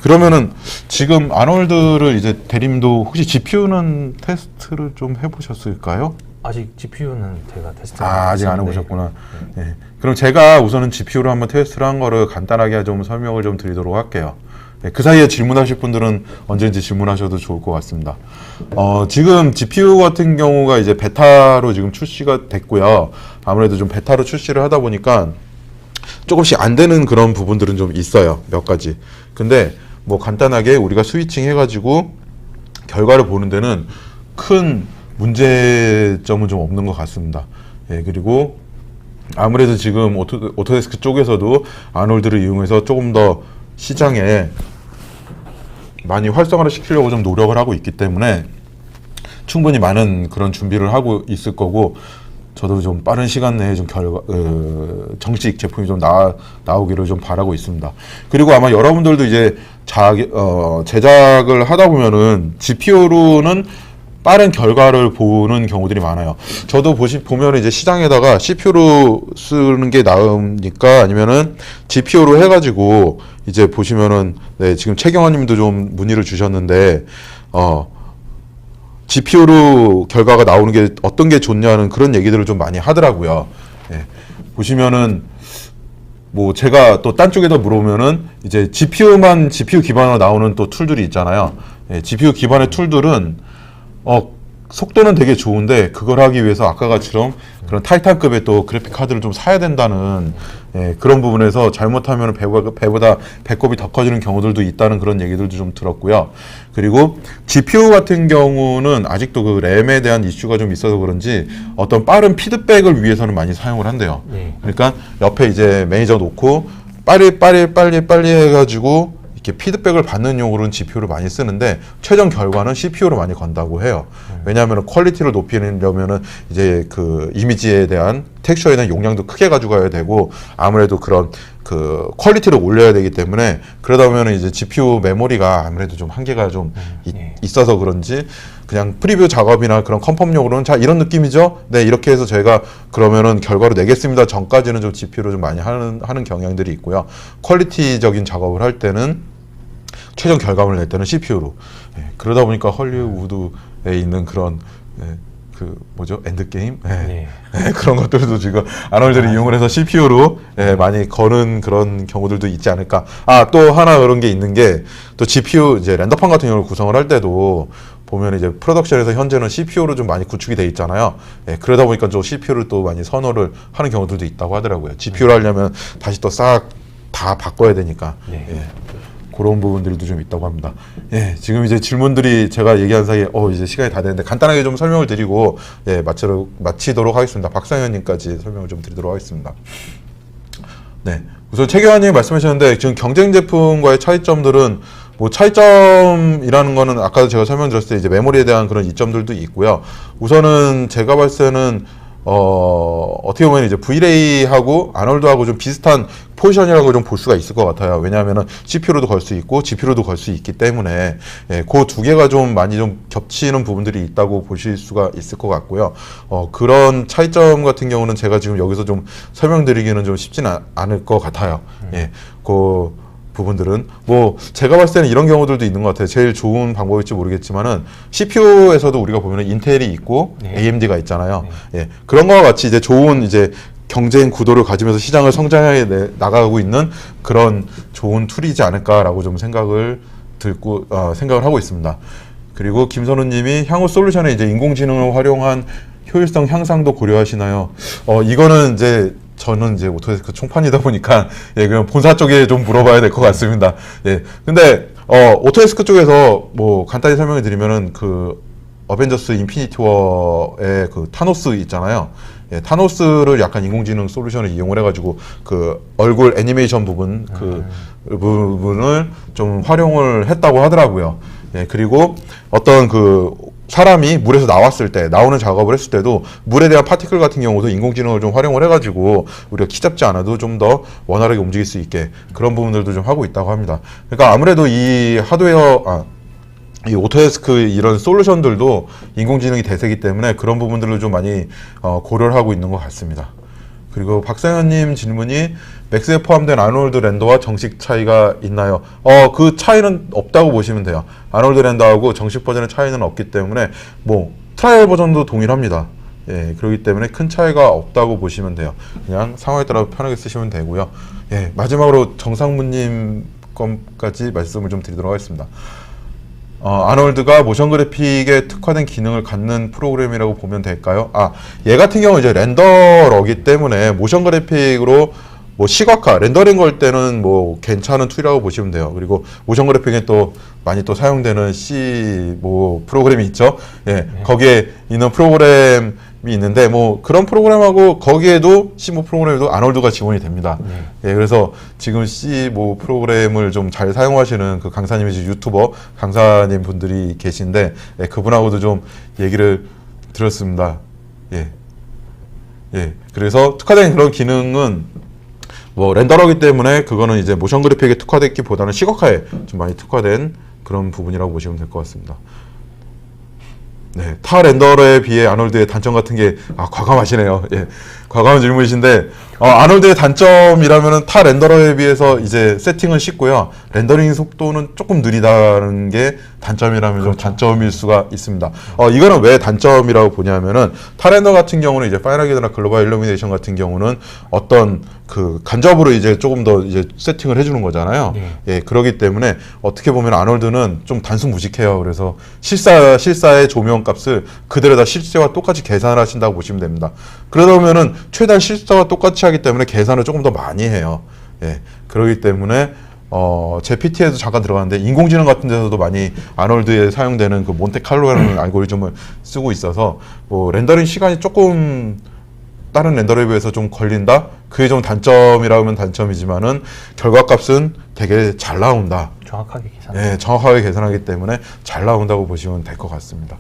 그러면은 지금 아놀드를 이제 대림도 혹시 GPU는 테스트를 좀 해보셨을까요? 아직 GPU는 제가 테스트 아직 안 해보셨구나. 그럼 제가 우선은 GPU로 한번 테스트를 한 거를 간단하게 좀 설명을 좀 드리도록 할게요. 그 사이에 질문하실 분들은 언제든지 질문하셔도 좋을 것 같습니다. 지금 GPU 같은 경우가 이제 베타로 지금 출시가 됐고요. 아무래도 좀 베타로 출시를 하다 보니까 조금씩 안 되는 그런 부분들은 좀 있어요. 몇 가지. 근데 뭐 간단하게 우리가 스위칭 해가지고 결과를 보는 데는 큰 문제점은 좀 없는 것 같습니다. 그리고 아무래도 지금 오토데스크 쪽에서도 아놀드를 이용해서 조금 더 시장에 많이 활성화를 시키려고 좀 노력을 하고 있기 때문에 충분히 많은 그런 준비를 하고 있을 거고, 저도 좀 빠른 시간 내에 좀 정식 제품이 좀 나오기를 좀 바라고 있습니다. 그리고 아마 여러분들도 이제 제작을 하다 보면은 GPU로는 빠른 결과를 보는 경우들이 많아요. 저도 보면 이제 시장에다가 CPU로 쓰는 게 나으니까 아니면은 GPU로 해가지고 이제 보시면은 지금 최경환님도 좀 문의를 주셨는데 GPU로 결과가 나오는 게 어떤 게 좋냐는 그런 얘기들을 좀 많이 하더라고요. 보시면은 뭐 제가 또 딴 쪽에다 물어보면은 이제 GPU 기반으로 나오는 또 툴들이 있잖아요. GPU 기반의 툴들은 속도는 되게 좋은데 그걸 하기 위해서 아까 같이처럼 그런 타이탄급의 또 그래픽 카드를 좀 사야 된다는 그런 부분에서 잘못하면 배보다 배꼽이 더 커지는 경우들도 있다는 그런 얘기들도 좀 들었고요. 그리고 GPU 같은 경우는 아직도 그 램에 대한 이슈가 좀 있어서 그런지 어떤 빠른 피드백을 위해서는 많이 사용을 한대요. 그러니까 옆에 이제 매니저 놓고 빨리 해가지고 이렇게 피드백을 받는 용으로는 GPU를 많이 쓰는데 최종 결과는 CPU로 많이 건다고 해요. 왜냐하면 퀄리티를 높이려면은 이제 그 이미지에 대한 텍스처에는 용량도 크게 가져가야 되고 아무래도 그런 그 퀄리티를 올려야 되기 때문에 그러다 보면 이제 GPU 메모리가 아무래도 좀 한계가 좀 있어서 그런지 그냥 프리뷰 작업이나 그런 컨펌용으로는 자 이런 느낌이죠. 네 이렇게 해서 저희가 그러면은 결과로 내겠습니다. 전까지는 좀 GPU로 좀 많이 하는 경향들이 있고요. 퀄리티적인 작업을 할 때는 최종 결과물을 낼 때는 CPU로 그러다 보니까 헐리우드에 있는 그런 그 뭐죠 엔드게임 그런 것들도 지금 아놀드를 이용을 해서 CPU로 많이 거는 그런 경우들도 있지 않을까. 또 하나 그런 게 있는 게 또 GPU 이제 렌더판 같은 경우를 구성을 할 때도 보면 이제 프로덕션에서 현재는 CPU로 좀 많이 구축이 돼 있잖아요. 그러다 보니까 좀 CPU를 또 많이 선호를 하는 경우들도 있다고 하더라고요. GPU를 하려면 다시 또 싹 다 바꿔야 되니까. 그런 부분들도 좀 있다고 합니다. 지금 이제 질문들이 제가 얘기한 사이에 이제 시간이 다 됐는데 간단하게 좀 설명을 드리고 마치도록 하겠습니다. 박상현님까지 설명을 좀 드리도록 하겠습니다. 네, 우선 최경환님이 말씀하셨는데 지금 경쟁 제품과의 차이점들은 뭐 차이점이라는 거는 아까도 제가 설명드렸을 때 이제 메모리에 대한 그런 이점들도 있고요. 우선은 제가 봤을 때는 어떻게 보면 이제 V-Ray하고 아놀드하고 좀 비슷한 포지션이라고 좀 볼 수가 있을 것 같아요. 왜냐하면은 CPU로도 걸 수 있고 GPU로도 걸 수 있기 때문에 그 두 개가 좀 많이 좀 겹치는 부분들이 있다고 보실 수가 있을 것 같고요. 그런 차이점 같은 경우는 제가 지금 여기서 좀 설명드리기는 좀 쉽지는 않을 것 같아요. 그 부분들은 뭐 제가 봤을 때는 이런 경우들도 있는 것 같아요. 제일 좋은 방법일지 모르겠지만은 CPU에서도 우리가 보면은 인텔이 있고 AMD가 있잖아요. 그런 거와 같이 이제 좋은 이제 경쟁 구도를 가지면서 시장을 성장해 나가고 있는 그런 좋은 툴이지 않을까라고 좀 생각을 하고 있습니다. 그리고 김선우님이 향후 솔루션에 이제 인공지능을 활용한 효율성 향상도 고려하시나요? 이거는 이제 저는 이제 오토데스크 총판이다 보니까 그냥 본사 쪽에 좀 물어봐야 될 것 같습니다. 근데 오토데스크 쪽에서 뭐 간단히 설명을 드리면은 그 어벤져스 인피니티 워의 그 타노스 있잖아요. 타노스를 약간 인공지능 솔루션을 이용을 해가지고 그 얼굴 애니메이션 부분 그 부분을 좀 활용을 했다고 하더라고요. 그리고 어떤 그 사람이 물에서 나오는 작업을 했을 때도 물에 대한 파티클 같은 경우도 인공지능을 좀 활용을 해가지고 우리가 키 잡지 않아도 좀 더 원활하게 움직일 수 있게 그런 부분들도 좀 하고 있다고 합니다. 그러니까 아무래도 이 이 오토데스크 이런 솔루션들도 인공지능이 대세이기 때문에 그런 부분들을 좀 많이 고려를 하고 있는 것 같습니다. 그리고 박상현님 질문이 맥스에 포함된 아놀드 렌더와 정식 차이가 있나요? 그 차이는 없다고 보시면 돼요. 아놀드 렌더하고 정식 버전의 차이는 없기 때문에 뭐 트라이얼 버전도 동일합니다. 그렇기 때문에 큰 차이가 없다고 보시면 돼요. 그냥 상황에 따라 편하게 쓰시면 되고요. 마지막으로 정상무님 것까지 말씀을 좀 드리도록 하겠습니다. 아놀드가 모션 그래픽에 특화된 기능을 갖는 프로그램이라고 보면 될까요? 얘 같은 경우는 이제 렌더러기 때문에 모션 그래픽으로 뭐 시각화, 렌더링 걸 때는 뭐 괜찮은 툴이라고 보시면 돼요. 그리고 모션 그래픽에 또 많이 또 사용되는 뭐 프로그램이 있죠. 거기에 있는 프로그램이 있는데 뭐 그런 프로그램하고 거기에도 C5 프로그램에도 아놀드가 지원이 됩니다. 그래서 지금 C5 프로그램을 좀 잘 사용하시는 그 강사님이시 유튜버 강사님 분들이 계신데 그분하고도 좀 얘기를 들었습니다. 그래서 특화된 그런 기능은 뭐 렌더러기 때문에 그거는 이제 모션 그래픽에 특화됐기보다는 시각화에 좀 많이 특화된 그런 부분이라고 보시면 될 것 같습니다. 타 렌더러에 비해 아놀드의 단점 같은 게 과감하시네요. 과감한 질문이신데 아놀드의 단점이라면은 타 렌더러에 비해서 이제 세팅은 쉽고요. 렌더링 속도는 조금 느리다는 게 단점이라면 좀 단점일 수가 있습니다. 이거는 왜 단점이라고 보냐면은 타 렌더 같은 경우는 이제 파이널 게이트나 글로벌 일루미네이션 같은 경우는 어떤 그 간접으로 이제 조금 더 이제 세팅을 해주는 거잖아요. 그러기 때문에 어떻게 보면 아놀드는 좀 단순무직해요. 그래서 실사의 조명 값을 그대로 다 실제와 똑같이 계산을 하신다고 보시면 됩니다. 그러다 보면은 최대한 실사와 똑같이 하기 때문에 계산을 조금 더 많이 해요. 그러기 때문에 제 PT에도 잠깐 들어갔는데 인공지능 같은 데서도 많이 아놀드에 사용되는 그 몬테칼로라는 알고리즘을 쓰고 있어서 뭐 렌더링 시간이 조금 다른 렌더러에 비해서 좀 걸린다? 그게 좀 단점이라고 하면 단점이지만은 결과값은 되게 잘 나온다. 정확하게 계산. 정확하게 계산하기 때문에 잘 나온다고 보시면 될 것 같습니다.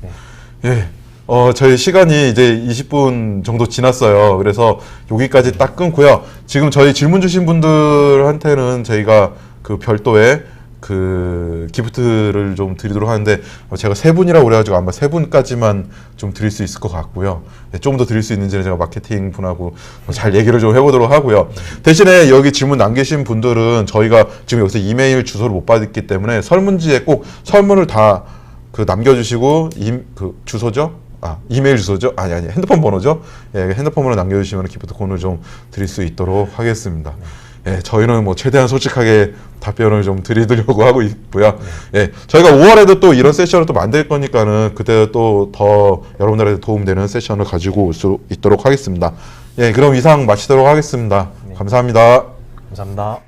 저희 시간이 이제 20분 정도 지났어요. 그래서 여기까지 딱 끊고요. 지금 저희 질문 주신 분들한테는 저희가 그 별도의 그 기프트를 좀 드리도록 하는데 제가 세 분이라고 그래가지고 아마 세 분까지만 좀 드릴 수 있을 것 같고요. 네, 좀 더 드릴 수 있는지는 제가 마케팅 분하고 잘 얘기를 좀 해보도록 하고요. 대신에 여기 질문 남기신 분들은 저희가 지금 여기서 이메일 주소를 못 받았기 때문에 설문지에 꼭 설문을 다 그 남겨주시고 그 주소죠? 이메일 주소죠? 아니 핸드폰 번호죠? 예, 핸드폰 번호 남겨주시면 기프트콘을 좀 드릴 수 있도록 하겠습니다. 예, 저희는 뭐 최대한 솔직하게 답변을 좀 드리려고 하고 있고요. 예, 저희가 5월에도 또 이런 세션을 또 만들 거니까는 그때 또 더 여러분들한테 도움되는 세션을 가지고 올 수 있도록 하겠습니다. 예, 그럼 이상 마치도록 하겠습니다. 감사합니다. 감사합니다.